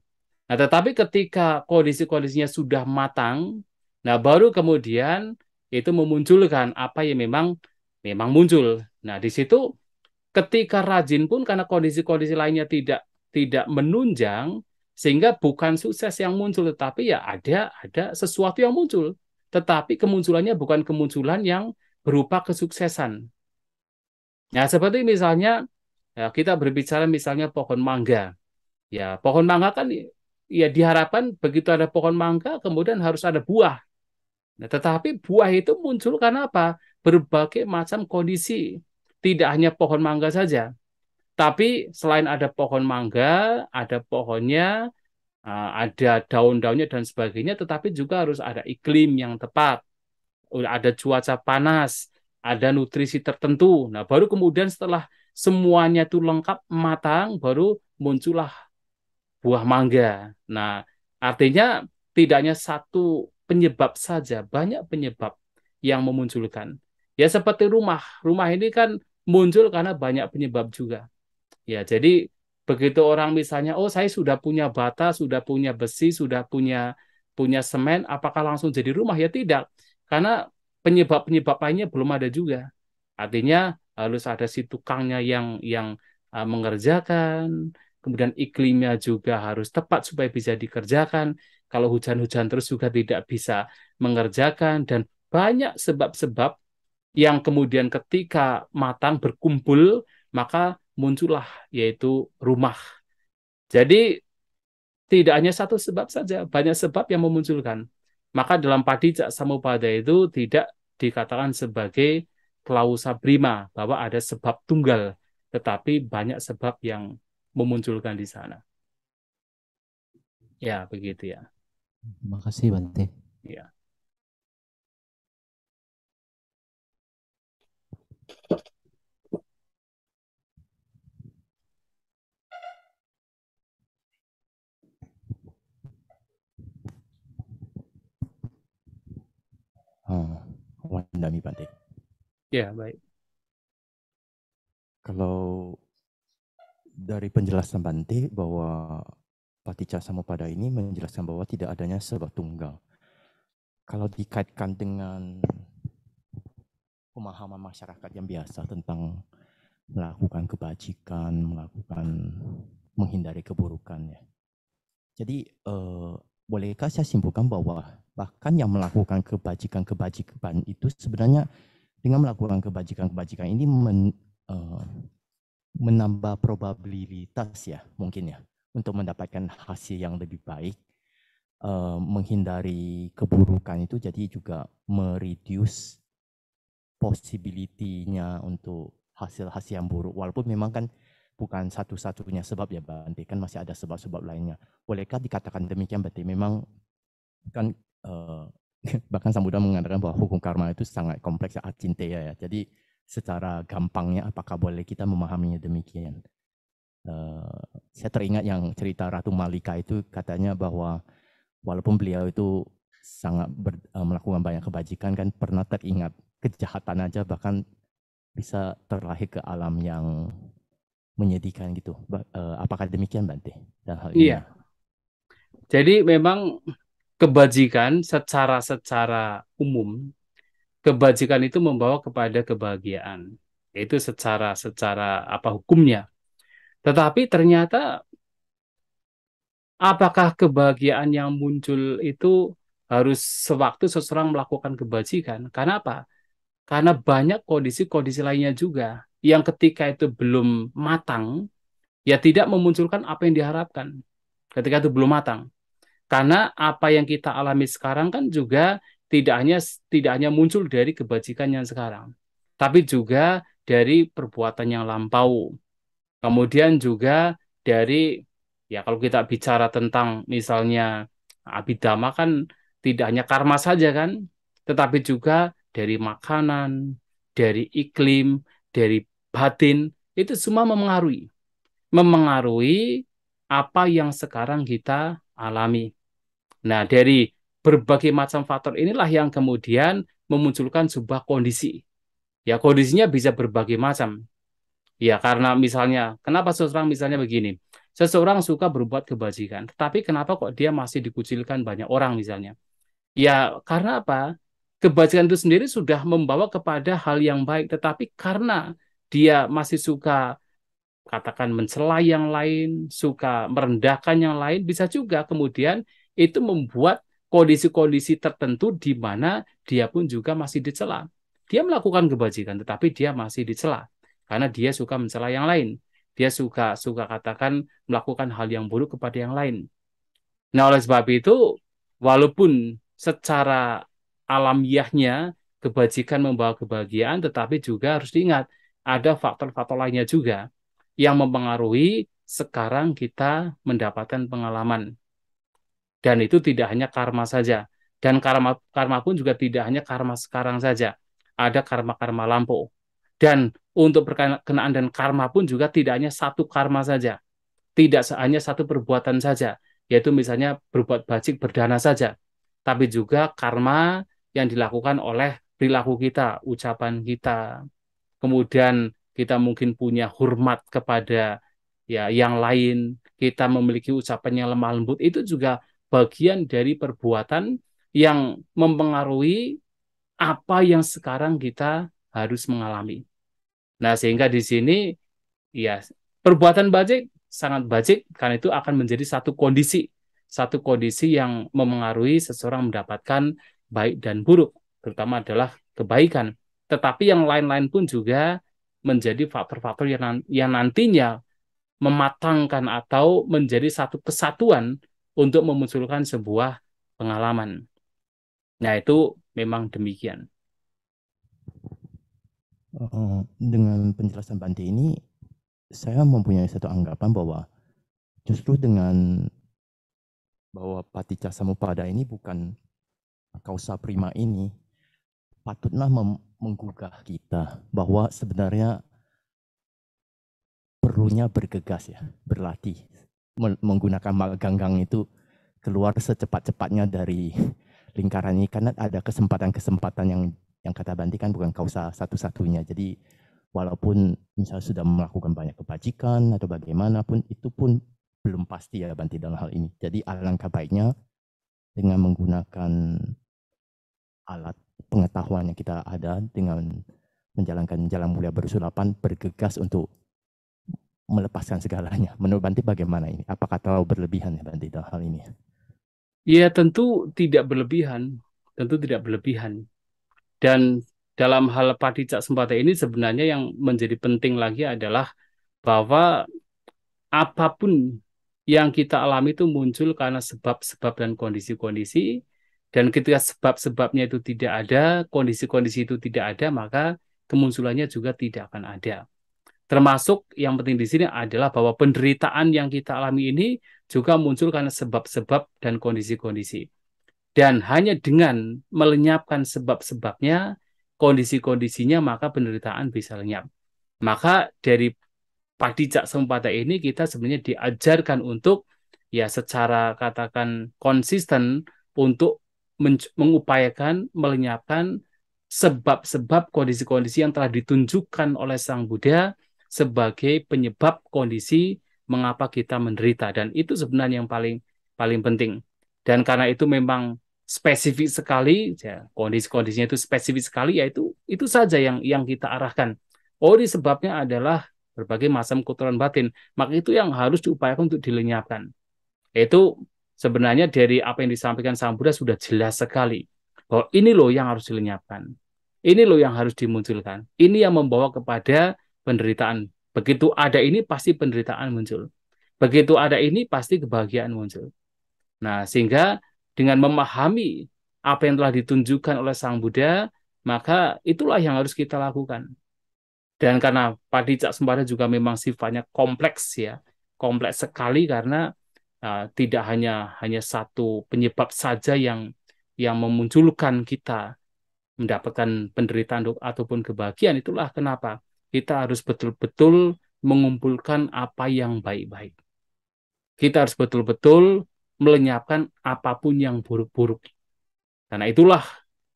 Nah, tetapi ketika kondisi-kondisinya sudah matang, nah baru kemudian itu memunculkan apa yang memang memang muncul. Nah, di situ ketika rajin pun karena kondisi-kondisi lainnya tidak menunjang sehingga bukan sukses yang muncul tetapi ya ada sesuatu yang muncul tetapi kemunculannya bukan kemunculan yang berupa kesuksesan. Nah, seperti misalnya ya, kita berbicara misalnya pohon mangga. Ya, pohon mangga kan ya diharapkan begitu ada pohon mangga kemudian harus ada buah. Nah, tetapi buah itu muncul karena apa? Berbagai macam kondisi. Tidak hanya pohon mangga saja. Tapi selain ada pohon mangga, ada pohonnya, ada daun-daunnya dan sebagainya, tetapi juga harus ada iklim yang tepat, ada cuaca panas, ada nutrisi tertentu. Nah, baru kemudian setelah semuanya itu lengkap, matang, baru muncullah buah mangga. Nah, artinya tidak hanya satu penyebab saja, banyak penyebab yang memunculkan. Ya seperti rumah. Rumah ini kan muncul karena banyak penyebab juga. Ya, jadi begitu orang misalnya, oh saya sudah punya bata, sudah punya besi, sudah punya punya semen, apakah langsung jadi rumah? Ya tidak, karena penyebab-penyebab lainnya belum ada juga. Artinya harus ada si tukangnya yang mengerjakan, kemudian iklimnya juga harus tepat supaya bisa dikerjakan. Kalau hujan-hujan terus juga tidak bisa mengerjakan dan banyak sebab-sebab yang kemudian ketika matang berkumpul maka muncullah yaitu rumah. Jadi tidak hanya satu sebab saja, banyak sebab yang memunculkan. Maka dalam Padicak Samuppada itu tidak dikatakan sebagai klausa prima bahwa ada sebab tunggal, tetapi banyak sebab yang memunculkan di sana. Ya, begitu ya. Terima kasih Bante. Ya. Oh, Wandami Bante. Ya, baik. Kalau dari penjelasan Bante bahwa Paticca Samuppada ini menjelaskan bahwa tidak adanya sebab tunggal. Kalau dikaitkan dengan pemahaman masyarakat yang biasa tentang melakukan kebajikan, menghindari keburukan ya. Jadi bolehkah saya simpulkan bahwa bahkan yang melakukan kebajikan itu sebenarnya dengan melakukan kebajikan ini menambah probabilitas ya mungkin ya untuk mendapatkan hasil yang lebih baik, menghindari keburukan itu, jadi juga mereduce possibility-nya untuk hasil-hasil yang buruk, walaupun memang kan bukan satu-satunya sebab ya Bante, kan masih ada sebab-sebab lainnya. Bolehkah dikatakan demikian Bante? Memang kan bahkan Sang Buddha mengatakan bahwa hukum karma itu sangat kompleks, acinteya ya. Jadi secara gampangnya apakah boleh kita memahaminya demikian? Saya teringat yang cerita Ratu Malika itu, katanya bahwa walaupun beliau itu sangat melakukan banyak kebajikan, kan pernah teringat kejahatan aja bahkan bisa terlahir ke alam yang menyedihkan gitu. Apakah demikian Bante? Dan hal ini? Iya. Jadi memang kebajikan secara umum, kebajikan itu membawa kepada kebahagiaan. Itu secara apa hukumnya. Tetapi ternyata apakah kebahagiaan yang muncul itu harus sewaktu seseorang melakukan kebajikan? Karena apa? Karena banyak kondisi-kondisi lainnya juga yang ketika itu belum matang, ya tidak memunculkan apa yang diharapkan. Ketika itu belum matang. Karena apa yang kita alami sekarang kan juga tidak hanya muncul dari kebajikan yang sekarang, tapi juga dari perbuatan yang lampau. Kemudian juga dari, ya kalau kita bicara tentang misalnya abhidhamma kan tidak hanya karma saja kan, tetapi juga dari makanan, dari iklim, dari batin, itu semua memengaruhi apa yang sekarang kita alami. Nah, dari berbagai macam faktor inilah yang kemudian memunculkan sebuah kondisi. Ya, kondisinya bisa berbagai macam. Ya, karena misalnya, kenapa seseorang misalnya begini? Seseorang suka berbuat kebajikan, tetapi kenapa kok dia masih dikucilkan banyak orang misalnya? Ya, karena apa? Kebajikan itu sendiri sudah membawa kepada hal yang baik, tetapi karena dia masih suka katakan mencela yang lain, suka merendahkan yang lain, bisa juga kemudian itu membuat kondisi-kondisi tertentu di mana dia pun juga masih dicela. Dia melakukan kebajikan, tetapi dia masih dicela karena dia suka mencela yang lain. Dia suka katakan melakukan hal yang buruk kepada yang lain. Nah, oleh sebab itu, walaupun secara alamiahnya kebajikan membawa kebahagiaan, tetapi juga harus diingat ada faktor-faktor lainnya juga yang mempengaruhi sekarang kita mendapatkan pengalaman. Dan itu tidak hanya karma saja. Dan karma pun juga tidak hanya karma sekarang saja. Ada karma-karma lampau. Dan untuk berkenaan dan karma pun juga tidak hanya satu karma saja. Tidak hanya satu perbuatan saja. Yaitu misalnya berbuat bajik berdana saja. Tapi juga karma yang dilakukan oleh perilaku kita, ucapan kita, kemudian kita mungkin punya hormat kepada ya yang lain, kita memiliki ucapan yang lemah lembut, itu juga bagian dari perbuatan yang mempengaruhi apa yang sekarang kita harus mengalami. Nah, sehingga di sini ya perbuatan bajik sangat bajik karena itu akan menjadi satu kondisi yang memengaruhi seseorang mendapatkan baik dan buruk, terutama adalah kebaikan. Tetapi yang lain-lain pun juga menjadi faktor-faktor yang nantinya mematangkan atau menjadi satu kesatuan untuk memunculkan sebuah pengalaman. Nah, itu memang demikian. Dengan penjelasan Bante ini, saya mempunyai satu anggapan bahwa justru dengan bahwa paticca samuppada ini bukan kausa prima ini, patutlah menggugah kita bahwa sebenarnya perlunya bergegas ya, berlatih, menggunakan maganggang itu keluar secepat-cepatnya dari lingkaran ini, karena ada kesempatan-kesempatan yang kata Bante kan bukan kausa satu-satunya. Jadi walaupun misalnya sudah melakukan banyak kebajikan atau bagaimanapun, itu pun belum pasti ya Bante dalam hal ini. Jadi alangkah baiknya dengan menggunakan alat pengetahuan yang kita ada dengan menjalankan jalan mulia berusul-8 bergegas untuk melepaskan segalanya. Menurut Bante bagaimana ini? Apakah terlalu berlebihan ya Bante dalam hal ini? Ya tentu tidak berlebihan, tentu tidak berlebihan. Dan dalam hal Padicaksamupata ini sebenarnya yang menjadi penting lagi adalah bahwa apapun yang kita alami itu muncul karena sebab-sebab dan kondisi-kondisi, dan ketika sebab-sebabnya itu tidak ada, kondisi-kondisi itu tidak ada, maka kemunculannya juga tidak akan ada. Termasuk yang penting di sini adalah bahwa penderitaan yang kita alami ini juga muncul karena sebab-sebab dan kondisi-kondisi. Dan hanya dengan melenyapkan sebab-sebabnya, kondisi-kondisinya, maka penderitaan bisa lenyap. Maka dari Padicaksamupata ini kita sebenarnya diajarkan untuk ya secara katakan konsisten untuk mengupayakan melenyapkan sebab-sebab kondisi-kondisi yang telah ditunjukkan oleh Sang Buddha sebagai penyebab kondisi mengapa kita menderita, dan itu sebenarnya yang paling paling penting. Dan karena itu memang spesifik sekali, ya, kondisi-kondisinya itu spesifik sekali, yaitu itu saja yang kita arahkan. Oh, ini sebabnya adalah berbagai macam kotoran batin, maka itu yang harus diupayakan untuk dilenyapkan. Itu sebenarnya dari apa yang disampaikan Sang Buddha sudah jelas sekali bahwa ini loh yang harus dilenyapkan, ini loh yang harus dimunculkan, ini yang membawa kepada penderitaan. Begitu ada ini pasti penderitaan muncul, begitu ada ini pasti kebahagiaan muncul. Nah, sehingga dengan memahami apa yang telah ditunjukkan oleh Sang Buddha, maka itulah yang harus kita lakukan. Dan karena Padicaksamupata juga memang sifatnya kompleks, ya, kompleks sekali, karena tidak hanya satu penyebab saja yang memunculkan kita mendapatkan penderitaan ataupun kebahagiaan. Itulah kenapa kita harus betul-betul mengumpulkan apa yang baik-baik. Kita harus betul-betul melenyapkan apapun yang buruk-buruk. Karena itulah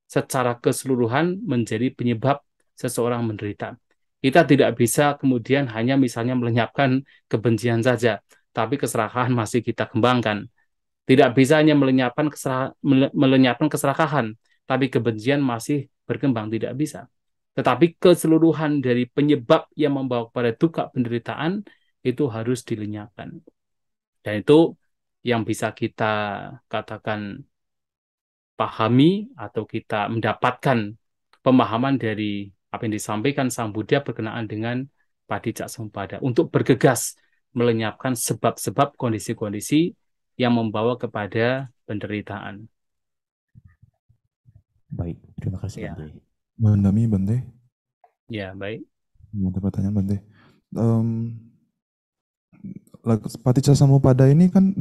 secara keseluruhan menjadi penyebab seseorang menderita. Kita tidak bisa kemudian hanya misalnya melenyapkan kebencian saja, tapi keserakahan masih kita kembangkan. Tidak bisa hanya melenyapkan keserakahan, tapi kebencian masih berkembang, tidak bisa. Tetapi keseluruhan dari penyebab yang membawa kepada duka penderitaan itu harus dilenyapkan. Dan itu yang bisa kita katakan pahami atau kita mendapatkan pemahaman dari apa yang disampaikan Sang Buddha berkenaan dengan Padicaksamupata untuk bergegas melenyapkan sebab-sebab kondisi-kondisi yang membawa kepada penderitaan. Baik, terima kasih Ya. Bante. Bandami, Bante. Ya, baik. Ada pertanyaan, Bante. Padicaksamupata ini kan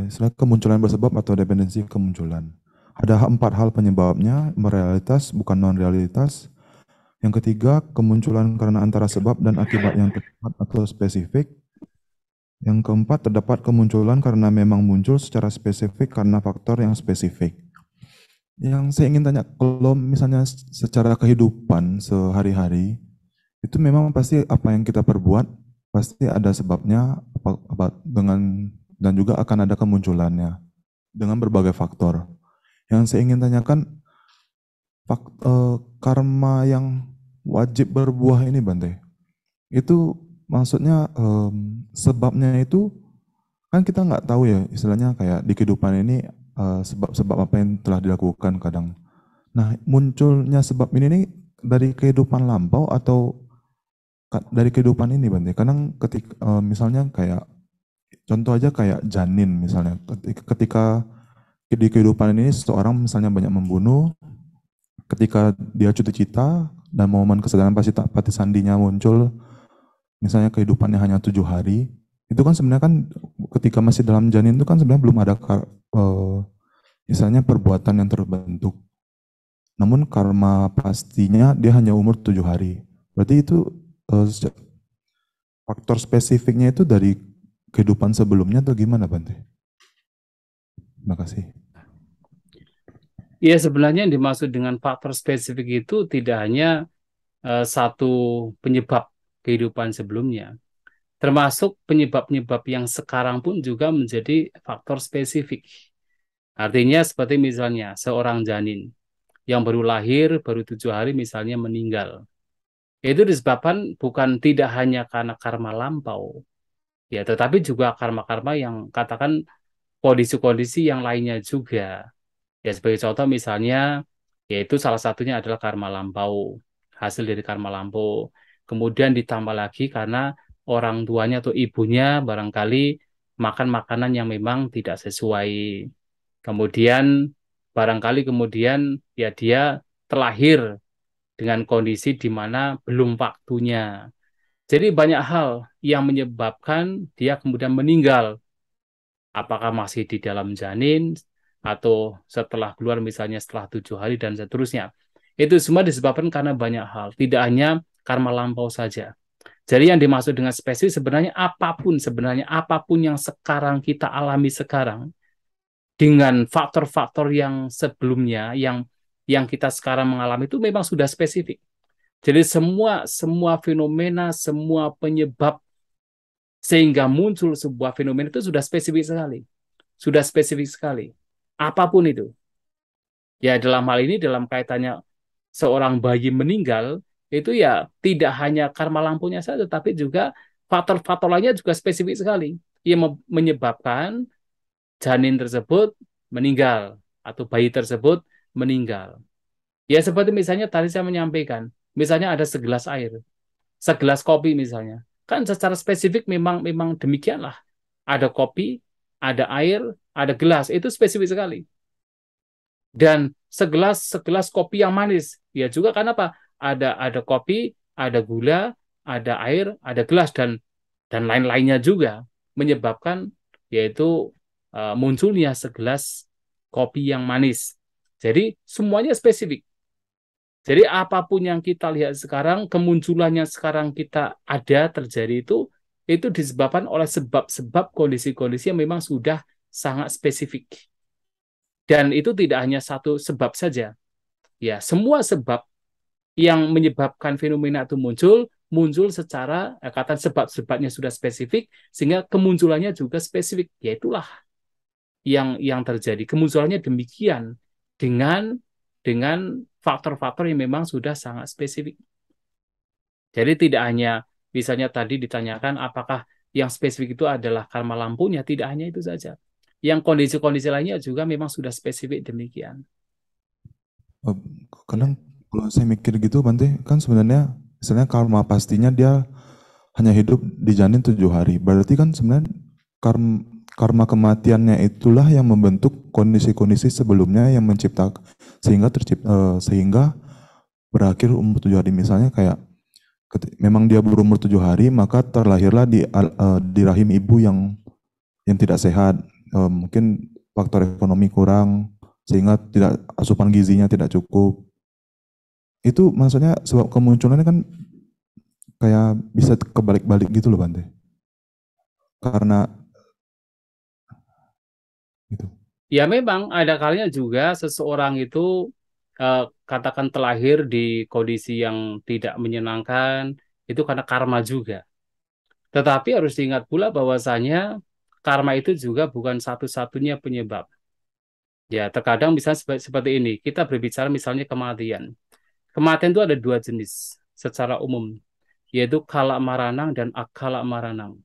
istilah kemunculan bersebab atau dependensi kemunculan. Ada 4 hal penyebabnya, realitas bukan non-realitas. Yang ketiga, kemunculan karena antara sebab dan akibat yang tepat atau spesifik. Yang keempat, terdapat kemunculan karena memang muncul secara spesifik karena faktor yang spesifik. Yang saya ingin tanya, kalau misalnya secara kehidupan sehari-hari, itu memang pasti apa yang kita perbuat, pasti ada sebabnya dan juga akan ada kemunculannya dengan berbagai faktor. Yang saya ingin tanyakan, karma yang wajib berbuah ini, Bante, itu maksudnya sebabnya itu kan kita nggak tahu ya, istilahnya kayak di kehidupan ini sebab-sebab apa yang telah dilakukan kadang. Nah, munculnya sebab ini nih dari kehidupan lampau atau dari kehidupan ini, Bante? Kadang ketika misalnya kayak contoh aja kayak janin misalnya, ketika di kehidupan ini seseorang misalnya banyak membunuh, ketika dia cita-cita dan momen kesadaran pati sandinya muncul, misalnya kehidupannya hanya 7 hari, itu kan sebenarnya kan ketika masih dalam janin itu kan sebenarnya belum ada misalnya perbuatan yang terbentuk. Namun karma pastinya dia hanya umur 7 hari. Berarti itu faktor spesifiknya itu dari kehidupan sebelumnya atau gimana, Bante? Terima kasih. Ya, sebenarnya yang dimaksud dengan faktor spesifik itu tidak hanya satu penyebab kehidupan sebelumnya, termasuk penyebab-penyebab yang sekarang pun juga menjadi faktor spesifik. Artinya seperti misalnya seorang janin yang baru lahir, baru 7 hari misalnya meninggal. Itu disebabkan bukan tidak hanya karena karma lampau, ya, tetapi juga karma-karma yang katakan kondisi-kondisi yang lainnya juga. Ya, sebagai contoh misalnya, yaitu salah satunya adalah karma lampau, hasil dari karma lampau. Kemudian ditambah lagi karena orang tuanya atau ibunya barangkali makan makanan yang memang tidak sesuai. Kemudian barangkali kemudian ya dia terlahir dengan kondisi di mana belum waktunya. Jadi banyak hal yang menyebabkan dia kemudian meninggal. Apakah masih di dalam janin atau setelah keluar misalnya setelah 7 hari dan seterusnya. Itu semua disebabkan karena banyak hal. Tidak hanya karma lampau saja. Jadi yang dimaksud dengan spesifik sebenarnya apapun yang sekarang kita alami sekarang dengan faktor-faktor yang sebelumnya yang kita sekarang mengalami itu memang sudah spesifik. Jadi semua fenomena, semua penyebab sehingga muncul sebuah fenomena itu sudah spesifik sekali. Sudah spesifik sekali. Apapun itu. Ya dalam hal ini dalam kaitannya seorang bayi meninggal itu ya tidak hanya karma lampunya saja tapi juga faktor-faktor lainnya juga spesifik sekali yang menyebabkan janin tersebut meninggal atau bayi tersebut meninggal. Ya seperti misalnya tadi saya menyampaikan, misalnya ada segelas air, segelas kopi misalnya. Kan secara spesifik memang memang demikianlah. Ada kopi, ada air, ada gelas, itu spesifik sekali. Dan segelas kopi yang manis, ya juga karena apa? Ada kopi, ada gula, ada air, ada gelas dan lain-lainnya juga menyebabkan yaitu munculnya segelas kopi yang manis. Jadi semuanya spesifik. Jadi apapun yang kita lihat sekarang, kemunculannya sekarang kita ada terjadi itu disebabkan oleh sebab-sebab kondisi-kondisi yang memang sudah sangat spesifik. Dan itu tidak hanya satu sebab saja. Ya, semua sebab yang menyebabkan fenomena itu muncul secara kata sebab-sebabnya sudah spesifik sehingga kemunculannya juga spesifik. Yaitulah yang terjadi. Kemunculannya demikian dengan faktor-faktor yang memang sudah sangat spesifik. Jadi tidak hanya misalnya tadi ditanyakan apakah yang spesifik itu adalah karma lampunya, tidak hanya itu saja. Yang kondisi-kondisi lainnya juga memang sudah spesifik demikian. Eh, Kadang kalau saya mikir gitu Bante, kan sebenarnya misalnya karma pastinya dia hanya hidup di janin 7 hari. Berarti kan sebenarnya karma kematiannya itulah yang membentuk kondisi-kondisi sebelumnya yang menciptakan sehingga berakhir umur 7 hari. Misalnya kayak memang dia berumur 7 hari maka terlahirlah di rahim ibu yang tidak sehat. Mungkin faktor ekonomi kurang sehingga asupan gizinya tidak cukup. Itu maksudnya sebab kemunculannya kan kayak bisa kebalik-balik gitu loh Bante. Karena gitu. Ya memang ada kalanya juga seseorang itu katakan terlahir di kondisi yang tidak menyenangkan, itu karena karma juga. Tetapi harus diingat pula bahwasanya karma itu juga bukan satu-satunya penyebab. Ya, terkadang misalnya seperti ini, kita berbicara misalnya kematian. Kematian itu ada dua jenis secara umum, yaitu kala maranang dan akala maranang.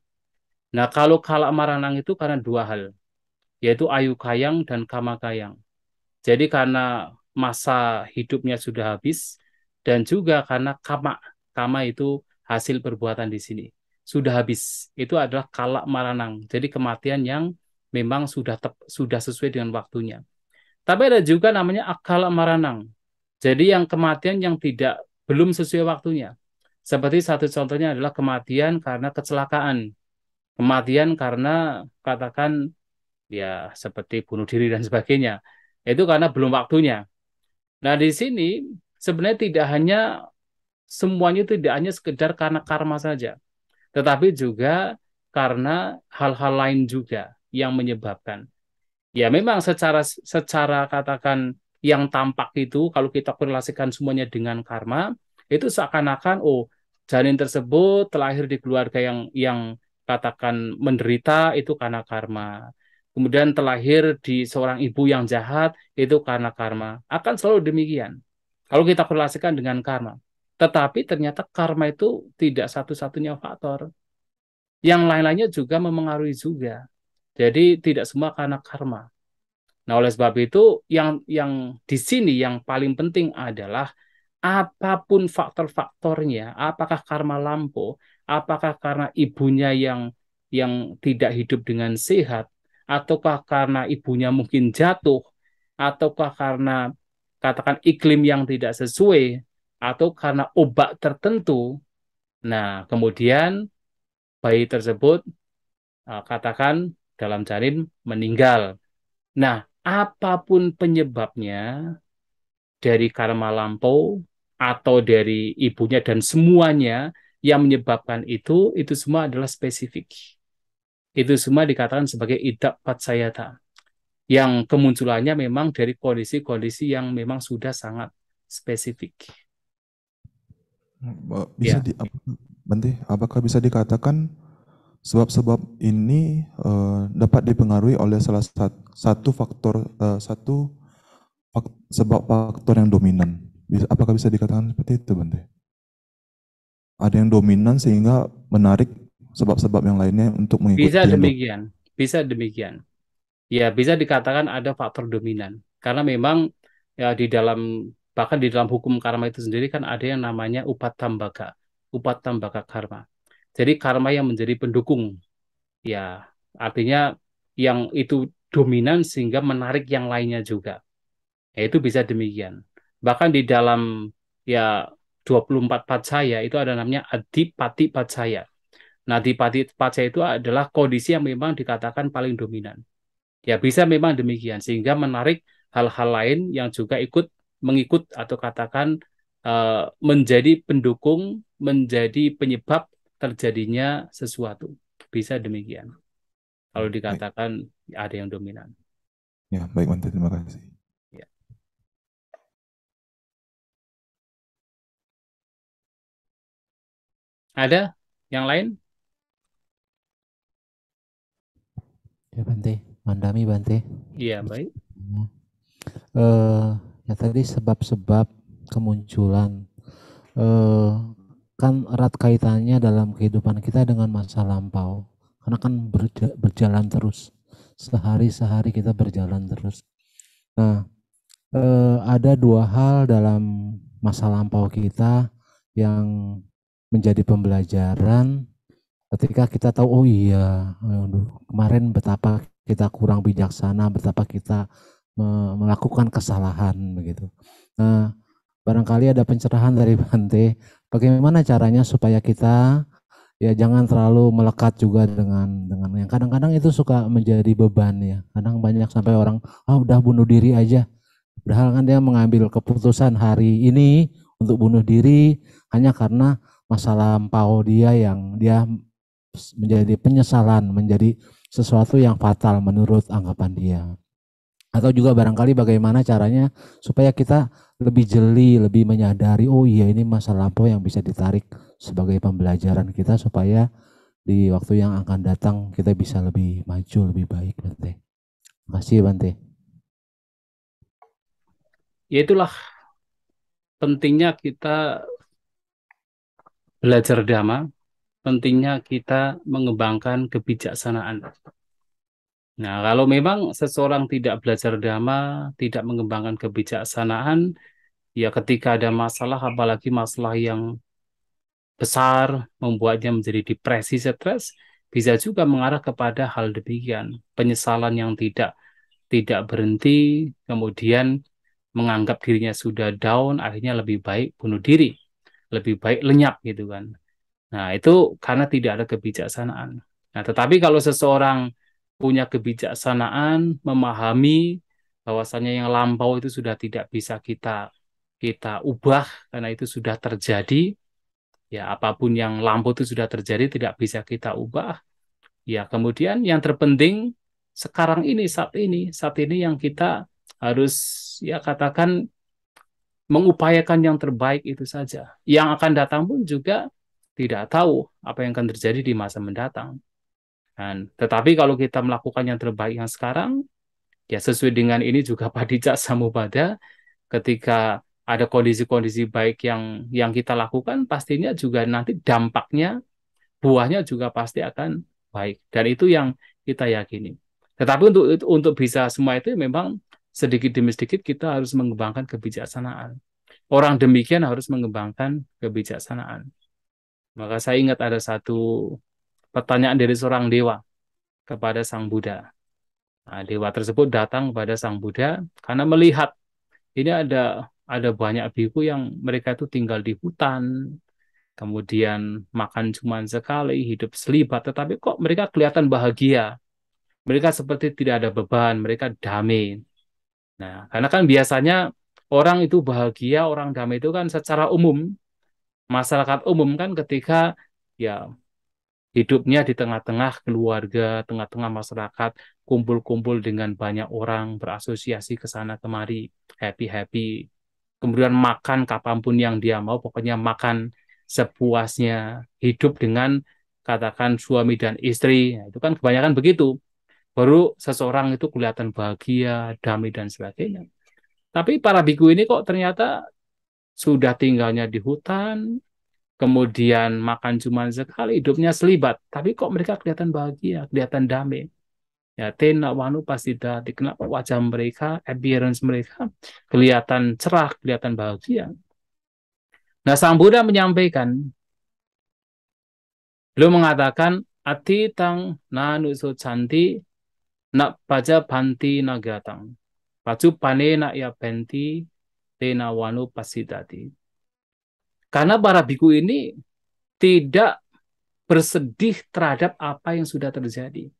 Nah, kalau kala maranang itu karena dua hal, yaitu ayu kayang dan kama kayang. Jadi karena masa hidupnya sudah habis dan juga karena kama itu hasil perbuatan di sini sudah habis. Itu adalah kala maranang. Jadi kematian yang memang sudah sesuai dengan waktunya. Tapi ada juga namanya akala maranang. Jadi yang kematian yang belum sesuai waktunya. Seperti satu contohnya adalah kematian karena kecelakaan. Kematian karena katakan ya seperti bunuh diri dan sebagainya. Itu karena belum waktunya. Nah, di sini sebenarnya semuanya tidak hanya sekedar karena karma saja, tetapi juga karena hal-hal lain juga yang menyebabkan. Ya, memang secara katakan yang tampak itu kalau kita korelasikan semuanya dengan karma, itu seakan-akan janin tersebut terlahir di keluarga yang katakan menderita itu karena karma. Kemudian terlahir di seorang ibu yang jahat itu karena karma. Akan selalu demikian. Kalau kita korelasikan dengan karma. Tetapi ternyata karma itu tidak satu-satunya faktor. Yang lain-lainnya juga memengaruhi juga. Jadi tidak semua karena karma. Nah, oleh sebab itu yang di sini yang paling penting adalah apapun faktor-faktornya, apakah karma lampau, apakah karena ibunya yang tidak hidup dengan sehat, ataukah karena ibunya mungkin jatuh, ataukah karena katakan iklim yang tidak sesuai, atau karena obat tertentu. Nah, kemudian bayi tersebut katakan dalam janin meninggal. Nah, apapun penyebabnya, dari karma lampau atau dari ibunya dan semuanya yang menyebabkan itu semua adalah spesifik. Itu semua dikatakan sebagai idak patsayata yang kemunculannya memang dari kondisi-kondisi yang memang sudah sangat spesifik. Bisa Ya, Bante, apakah bisa dikatakan sebab-sebab ini dapat dipengaruhi oleh salah satu faktor sebab faktor yang dominan? Apakah bisa dikatakan seperti itu, Bante? Ada yang dominan sehingga menarik sebab-sebab yang lainnya untuk bisa mengikuti yang dominan. demikian. Bisa demikian. Ya, bisa dikatakan ada faktor dominan. Karena memang ya bahkan di dalam hukum karma itu sendiri kan ada yang namanya upat tambaka karma. Jadi karma yang menjadi pendukung. Ya, artinya yang itu dominan sehingga menarik yang lainnya juga. Ya, itu bisa demikian. Bahkan di dalam ya 24 pacaya itu ada namanya adipati pacaya. Nah, adipati pacaya itu adalah kondisi yang memang dikatakan paling dominan. Ya, bisa memang demikian sehingga menarik hal-hal lain yang juga mengikut atau katakan menjadi pendukung, menjadi penyebab terjadinya sesuatu. Bisa demikian. Kalau Baik. dikatakan ada yang dominan. Ya, baik Bante, terima kasih. Ya. Ada yang lain? Ya Bante, Mandami Bante. Iya, baik. Eh, ya tadi sebab-sebab kemunculan eh, kan erat kaitannya dalam kehidupan kita dengan masa lampau. Karena kan berjalan terus. Sehari-sehari kita berjalan terus. Nah, ada dua hal dalam masa lampau kita yang menjadi pembelajaran ketika kita tahu, oh iya, kemarin betapa kita kurang bijaksana, betapa kita melakukan kesalahan begitu. Nah, barangkali ada pencerahan dari Bante, bagaimana caranya supaya kita ya jangan terlalu melekat juga dengan yang kadang-kadang itu suka menjadi beban ya. Kadang banyak sampai orang udah bunuh diri aja. Padahal kan dia mengambil keputusan hari ini untuk bunuh diri hanya karena masa lampau dia yang dia menjadi penyesalan, menjadi sesuatu yang fatal menurut anggapan dia. Atau juga barangkali bagaimana caranya supaya kita lebih jeli, lebih menyadari, oh iya ini masa lampau yang bisa ditarik sebagai pembelajaran kita supaya di waktu yang akan datang kita bisa lebih maju, lebih baik. Bante. Terima kasih Bante. Ya itulah pentingnya kita belajar dhamma, pentingnya kita mengembangkan kebijaksanaan. Nah, kalau memang seseorang tidak belajar dhamma, tidak mengembangkan kebijaksanaan, ya ketika ada masalah, apalagi masalah yang besar, membuatnya menjadi depresi, stres, bisa juga mengarah kepada hal demikian. Penyesalan yang tidak berhenti, kemudian menganggap dirinya sudah down, akhirnya lebih baik bunuh diri, lebih baik lenyap gitu kan. Nah, itu karena tidak ada kebijaksanaan. Nah, tetapi kalau seseorang punya kebijaksanaan, memahami bahwasannya yang lampau itu sudah tidak bisa kita kita ubah karena itu sudah terjadi, ya apapun yang lampau itu sudah terjadi tidak bisa kita ubah. Ya, kemudian yang terpenting sekarang ini saat ini yang kita harus ya katakan mengupayakan yang terbaik itu saja. Yang akan datang pun juga tidak tahu apa yang akan terjadi di masa mendatang. Dan, tetapi kalau kita melakukan yang terbaik yang sekarang, ya sesuai dengan ini juga Padicca Samuppada, ketika ada kondisi-kondisi baik yang kita lakukan, pastinya juga nanti dampaknya, buahnya juga pasti akan baik. Dan itu yang kita yakini. Tetapi untuk bisa semua itu memang sedikit demi sedikit kita harus mengembangkan kebijaksanaan. Orang demikian harus mengembangkan kebijaksanaan. Maka saya ingat ada satu pertanyaan dari seorang dewa kepada Sang Buddha. Nah, dewa tersebut datang kepada Sang Buddha karena melihat ini ada banyak biku yang mereka itu tinggal di hutan, kemudian makan cuma sekali, hidup selibat, tetapi kok mereka kelihatan bahagia. Mereka seperti tidak ada beban, mereka damai. Nah, karena kan biasanya orang itu bahagia, orang damai itu kan secara umum, masyarakat umum kan ketika ya hidupnya di tengah-tengah keluarga, tengah-tengah masyarakat, kumpul-kumpul dengan banyak orang, berasosiasi ke sana kemari, happy-happy. Kemudian makan kapanpun yang dia mau, pokoknya makan sepuasnya, hidup dengan katakan suami dan istri. Nah, itu kan kebanyakan begitu. Baru seseorang itu kelihatan bahagia, damai dan sebagainya. Tapi para biku ini kok ternyata sudah tinggalnya di hutan, kemudian makan cuma sekali, hidupnya selibat. Tapi kok mereka kelihatan bahagia, kelihatan damai. Ya, tena wanu pasti dati. Kenapa wajah mereka, appearance mereka kelihatan cerah, kelihatan bahagia. Nah, Sang Buddha menyampaikan, beliau mengatakan, ati tang nanu so canti nak baca banti nagatang. Pacu pane nak ya benti tena wanu pasti dati. Karena para biku ini tidak bersedih terhadap apa yang sudah terjadi.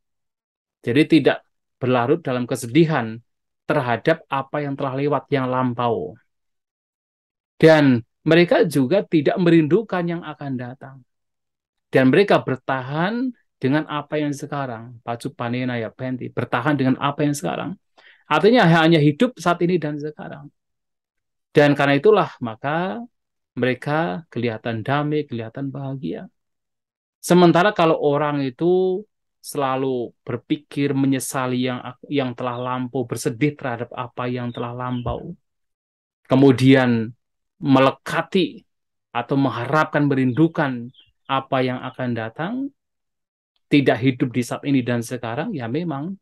Jadi tidak berlarut dalam kesedihan terhadap apa yang telah lewat, yang lampau. Dan mereka juga tidak merindukan yang akan datang. Dan mereka bertahan dengan apa yang sekarang. Pacu panena ya benti. Bertahan dengan apa yang sekarang. Artinya hanya hidup saat ini dan sekarang. Dan karena itulah maka mereka kelihatan damai, kelihatan bahagia. Sementara kalau orang itu selalu berpikir menyesali yang telah lampau, bersedih terhadap apa yang telah lampau, kemudian melekati atau mengharapkan, merindukan apa yang akan datang, tidak hidup di saat ini dan sekarang, ya memang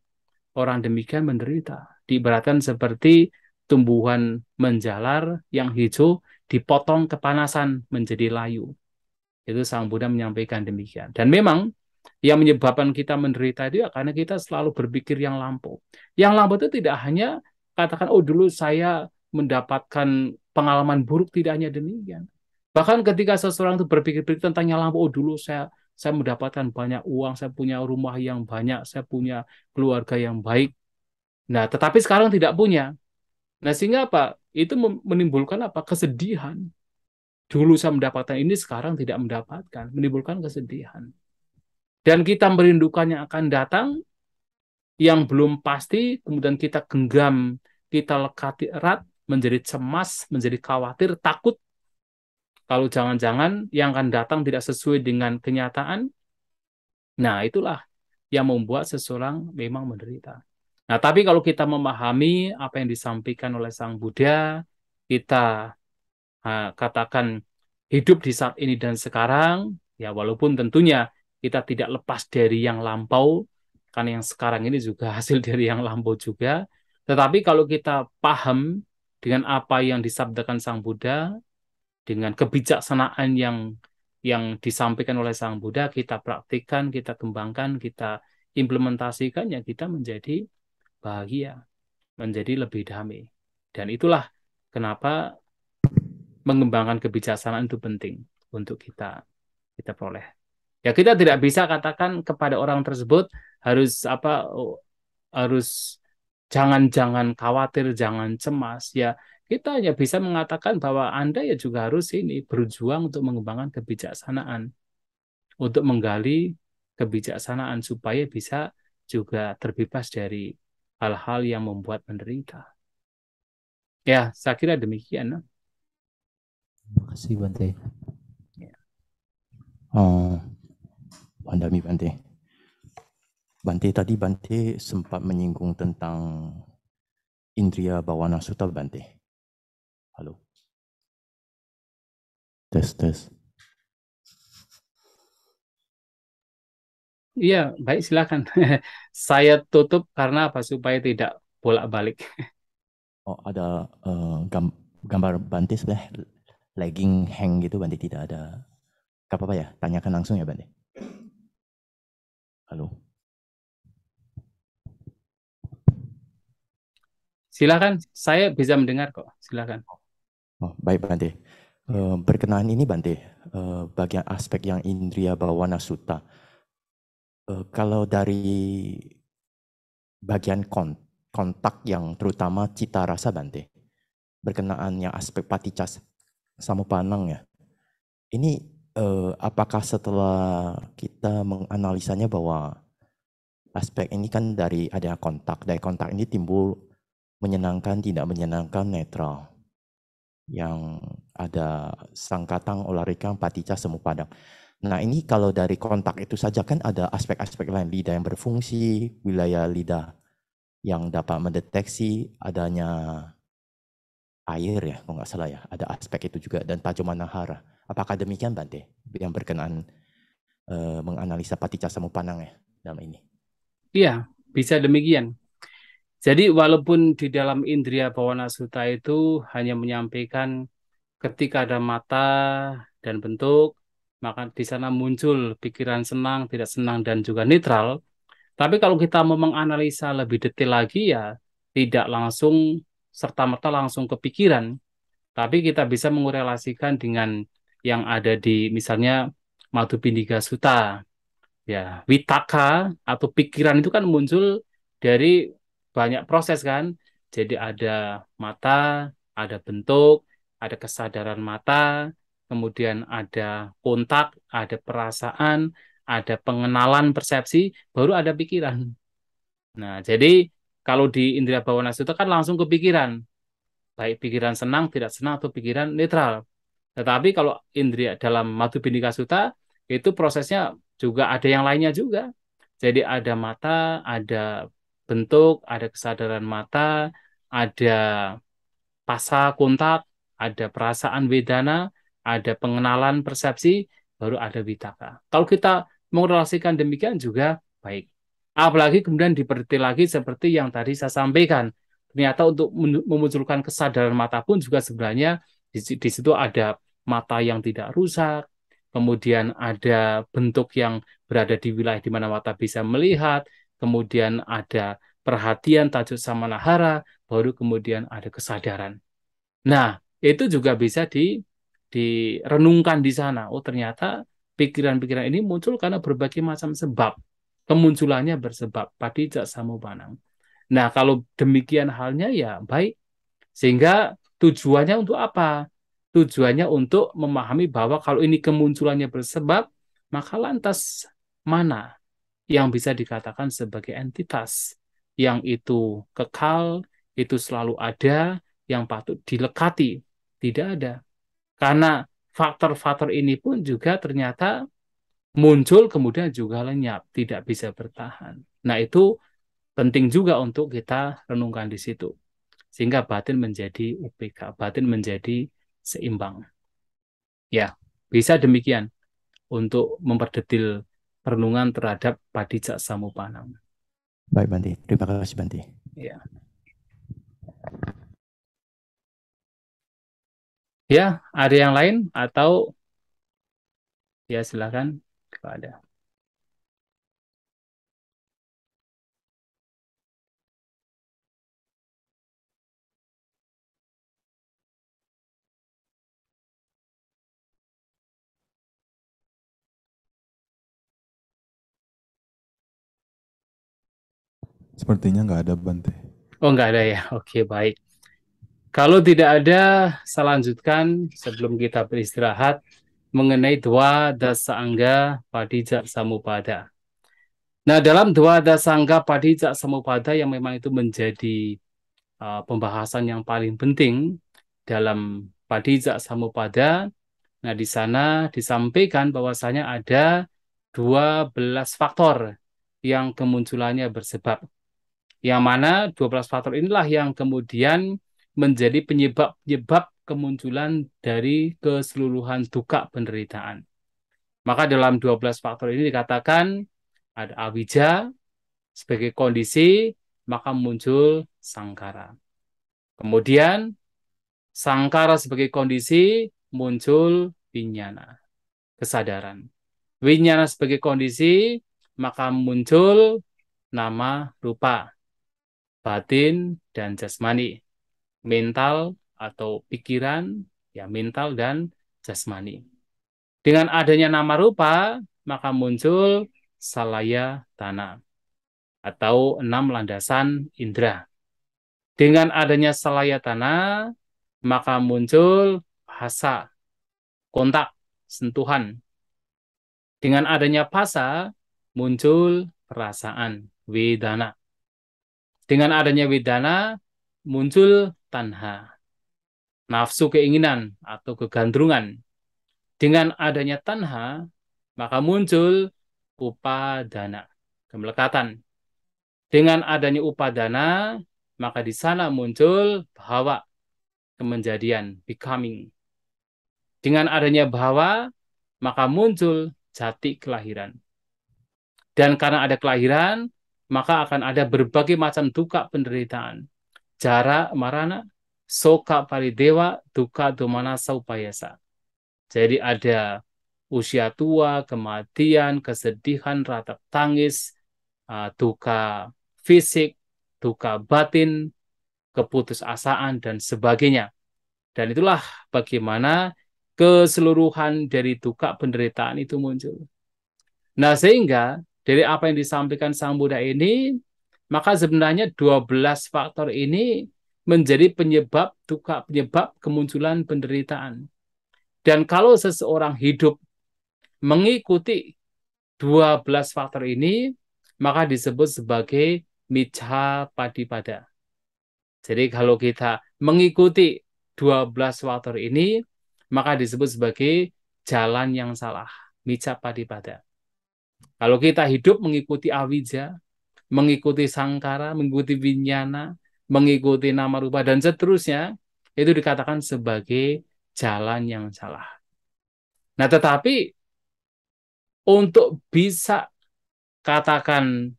orang demikian menderita. Diibaratkan seperti tumbuhan menjalar yang hijau dipotong kepanasan menjadi layu. Itu Sang Buddha menyampaikan demikian. Dan memang yang menyebabkan kita menderita itu ya karena kita selalu berpikir yang lampau. Yang lampau itu tidak hanya katakan, oh dulu saya mendapatkan pengalaman buruk, tidak hanya demikian. Bahkan ketika seseorang itu berpikir-pikir tentang yang lampau, oh dulu saya mendapatkan banyak uang, saya punya rumah yang banyak, saya punya keluarga yang baik. Nah, tetapi sekarang tidak punya. Nah, sehingga apa? Itu menimbulkan apa? Kesedihan. Dulu saya mendapatkan ini, sekarang tidak mendapatkan. Menimbulkan kesedihan. Dan kita merindukan yang akan datang, yang belum pasti, kemudian kita genggam, kita lekati erat, menjadi cemas, menjadi khawatir, takut. Kalau jangan-jangan yang akan datang tidak sesuai dengan kenyataan, nah itulah yang membuat seseorang memang menderita. Nah, tapi kalau kita memahami apa yang disampaikan oleh Sang Buddha, kita katakan hidup di saat ini dan sekarang, ya walaupun tentunya kita tidak lepas dari yang lampau, karena yang sekarang ini juga hasil dari yang lampau juga. Tetapi kalau kita paham dengan apa yang disabdakan Sang Buddha, dengan kebijaksanaan yang disampaikan oleh Sang Buddha, kita praktikkan, kita kembangkan, kita implementasikan, ya kita menjadi bahagia, menjadi lebih damai. Dan itulah kenapa mengembangkan kebijaksanaan itu penting untuk kita peroleh. Ya kita tidak bisa katakan kepada orang tersebut harus harus jangan khawatir, jangan cemas. Ya kita hanya bisa mengatakan bahwa Anda ya juga harus berjuang untuk mengembangkan kebijaksanaan, untuk menggali kebijaksanaan supaya bisa juga terbebas dari hal-hal yang membuat menderita. Ya, saya kira demikian. Terima kasih Bante. Pandami Bante. Bante tadi Bante sempat menyinggung tentang Indriya Bawana Sutta Bante. Halo. tes. Iya, baik silakan. Saya tutup karena apa? Supaya tidak bolak-balik. Oh, ada gambar Bante sebelah lagging hang gitu, Bante tidak ada. Gak apa-apa ya, tanyakan langsung ya Bante. Halo. Silakan, saya bisa mendengar kok. Silakan. Oh, baik Bante. Berkenaan ini Bante, bagian aspek yang indriya bawana sutta. Kalau dari bagian kontak yang terutama cita rasa Bante, berkenaan yang aspek paticca samuppanang ya. Ini apakah setelah kita menganalisanya bahwa aspek ini kan dari adanya kontak, dari kontak ini timbul menyenangkan, tidak menyenangkan, netral. Yang ada sangkatang olarikang paticca samuppadang. Nah ini kalau dari kontak itu saja kan ada aspek-aspek lain, lidah yang berfungsi, wilayah lidah yang dapat mendeteksi adanya air ya, kalau nggak salah ya, ada aspek itu juga, dan tajomanahara. Apakah demikian Bante yang berkenaan menganalisa paticca samuppanang ya dalam ini? Iya, bisa demikian. Jadi walaupun di dalam Indriya Bawana Sutta itu hanya menyampaikan ketika ada mata dan bentuk, maka di sana muncul pikiran senang, tidak senang, dan juga netral. Tapi kalau kita mau menganalisa lebih detail lagi ya tidak langsung serta-merta langsung kepikiran, tapi kita bisa mengorelasikan dengan yang ada di misalnya Madhubindika Sutta. Ya, witaka atau pikiran itu kan muncul dari banyak proses kan. Jadi ada mata, ada bentuk, ada kesadaran mata, kemudian ada kontak, ada perasaan, ada pengenalan persepsi, baru ada pikiran. Nah, jadi kalau di Indriya Bawana Sutta kan langsung kepikiran, baik pikiran senang, tidak senang, atau pikiran netral. Tetapi kalau indriya dalam Madhubindika Sutta itu prosesnya juga ada yang lainnya juga. Jadi ada mata, ada bentuk, ada kesadaran mata, ada pasa kontak, ada perasaan wedana, ada pengenalan persepsi, baru ada vitaka. Kalau kita merelasikan demikian juga baik. Apalagi kemudian diperti lagi seperti yang tadi saya sampaikan. Ternyata untuk memunculkan kesadaran mata pun juga sebenarnya di situ ada mata yang tidak rusak, kemudian ada bentuk yang berada di wilayah di mana mata bisa melihat, kemudian ada perhatian tajuk samanahara, baru kemudian ada kesadaran. Nah, itu juga bisa direnungkan di sana. Oh, ternyata pikiran-pikiran ini muncul karena berbagai macam sebab. Kemunculannya bersebab, padicca samuppanang. Nah, kalau demikian halnya ya baik. Sehingga tujuannya untuk apa? Tujuannya untuk memahami bahwa kalau ini kemunculannya bersebab, maka lantas mana yang bisa dikatakan sebagai entitas yang itu kekal, itu selalu ada, yang patut dilekati. Tidak ada. Karena faktor-faktor ini pun juga ternyata muncul kemudian juga lenyap, tidak bisa bertahan. Nah, itu penting juga untuk kita renungkan di situ. Sehingga batin menjadi UPK, batin menjadi seimbang. Ya, bisa demikian untuk memperdetil perenungan terhadap padicca samuppanang. Baik Bante, terima kasih Bante. Ya. Ya, ada yang lain atau ya silakan kalau ada. Sepertinya nggak ada Bante. Oh, enggak ada ya. Oke, baik. Kalau tidak ada, saya lanjutkan sebelum kita beristirahat mengenai dua dasangga padicca samuppada. Nah, dalam dua dasangga padicca samuppada yang memang itu menjadi pembahasan yang paling penting dalam padicca samuppada. Nah, di sana disampaikan bahwasanya ada 12 faktor yang kemunculannya bersebab. Yang mana 12 faktor inilah yang kemudian menjadi penyebab-penyebab kemunculan dari keseluruhan duka penderitaan. Maka dalam 12 faktor ini dikatakan ada awija sebagai kondisi, maka muncul sangkara. Kemudian sangkara sebagai kondisi, muncul vinyana, kesadaran. Vinyana sebagai kondisi, maka muncul nama, rupa, batin, dan jasmani. Mental atau pikiran, ya mental dan jasmani. Dengan adanya nama rupa, maka muncul salaya tana atau 6 landasan indera. Dengan adanya salaya tana, maka muncul bahasa, kontak, sentuhan. Dengan adanya phasa, muncul perasaan, vedana. Dengan adanya vedana, muncul tanha, nafsu keinginan atau kegandrungan. Dengan adanya tanha, maka muncul upadana, kemelekatan. Dengan adanya upadana, maka di sana muncul bhava, kemenjadian, becoming. Dengan adanya bhava, maka muncul jati kelahiran. Dan karena ada kelahiran, maka akan ada berbagai macam duka penderitaan. Jara, marana, soka paridewa, duka domana saupayasa. Jadi ada usia tua, kematian, kesedihan, ratap tangis, duka fisik, duka batin, keputusasaan, dan sebagainya. Dan itulah bagaimana keseluruhan dari duka penderitaan itu muncul. Nah, sehingga dari apa yang disampaikan Sang Buddha ini, maka sebenarnya 12 faktor ini menjadi penyebab duka, penyebab kemunculan penderitaan. Dan kalau seseorang hidup mengikuti 12 faktor ini, maka disebut sebagai miccha patipada. Jadi kalau kita mengikuti 12 faktor ini, maka disebut sebagai jalan yang salah, miccha patipada. Kalau kita hidup mengikuti awija, mengikuti sangkara, mengikuti vinyana, mengikuti nama rupa, dan seterusnya, itu dikatakan sebagai jalan yang salah. Nah, tetapi untuk bisa katakan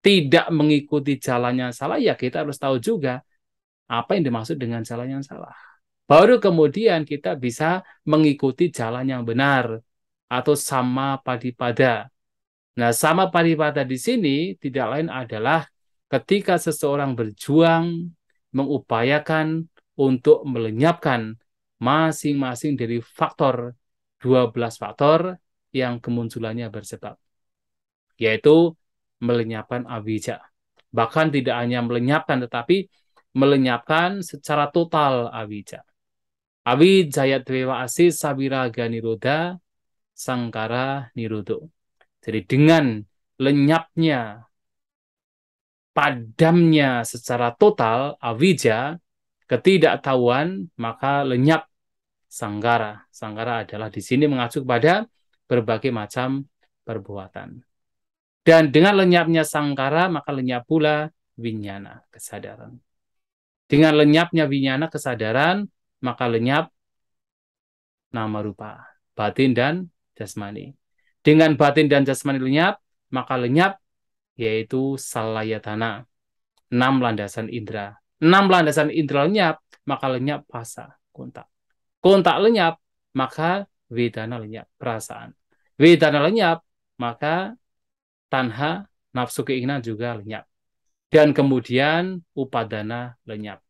tidak mengikuti jalan yang salah, ya kita harus tahu juga apa yang dimaksud dengan jalan yang salah. Baru kemudian kita bisa mengikuti jalan yang benar atau sama padipada. Nah, sama padipada di sini tidak lain adalah ketika seseorang berjuang mengupayakan untuk melenyapkan masing-masing dari faktor 12 faktor yang kemunculannya bersebab, yaitu melenyapkan awija. Bahkan tidak hanya melenyapkan, tetapi melenyapkan secara total awija. Awijaya dwewa asi sabiraga niroda sangkara nirodo. Jadi dengan lenyapnya, padamnya secara total awija, ketidaktahuan, maka lenyap sanggara. Sanggara adalah di sini mengacu kepada berbagai macam perbuatan. Dan dengan lenyapnya sangkara, maka lenyap pula vinyana, kesadaran. Dengan lenyapnya vinyana, kesadaran, maka lenyap nama rupa, batin dan jasmani. Dengan batin dan jasmani lenyap, maka lenyap yaitu salayatana, 6 landasan indera. 6 landasan indera lenyap, maka lenyap phasa, kontak. Kontak lenyap, maka vedana lenyap, perasaan. Vedana lenyap, maka tanha, nafsu keinginan juga lenyap. Dan kemudian upadana lenyap.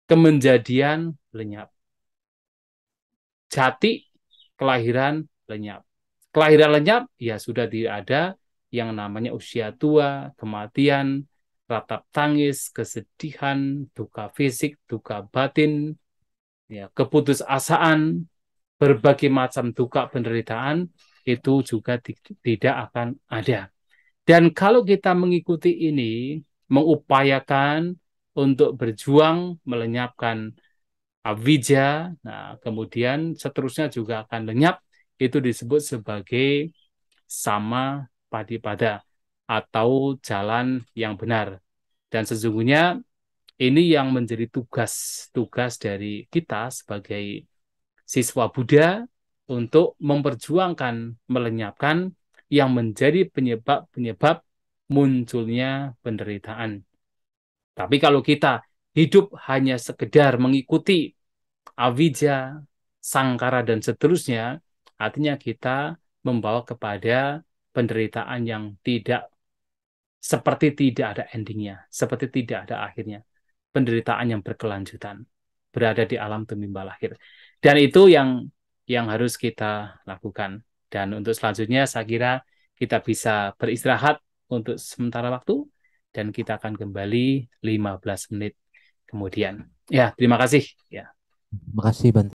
Kemenjadian lenyap. Jati, kelahiran lenyap. Kelahiran lenyap, ya sudah tidak ada yang namanya usia tua, kematian, ratap tangis, kesedihan, duka fisik, duka batin, ya, keputusasaan, berbagai macam duka penderitaan, itu juga tidak akan ada. Dan kalau kita mengikuti ini, mengupayakan untuk berjuang melenyapkan awija, nah kemudian seterusnya juga akan lenyap, itu disebut sebagai sama padipada atau jalan yang benar. Dan sesungguhnya Ini yang menjadi tugas dari kita sebagai siswa Buddha untuk memperjuangkan, melenyapkan yang menjadi penyebab-penyebab munculnya penderitaan. Tapi kalau kita hidup hanya sekedar mengikuti avijja, sangkara, dan seterusnya, artinya kita membawa kepada penderitaan yang seperti tidak ada endingnya, seperti tidak ada akhirnya. Penderitaan yang berkelanjutan, berada di alam tumimbal akhir. Dan itu yang harus kita lakukan. Dan untuk selanjutnya saya kira kita bisa beristirahat untuk sementara waktu, dan kita akan kembali 15 menit kemudian. Ya, terima kasih. Ya. Makasih Bante.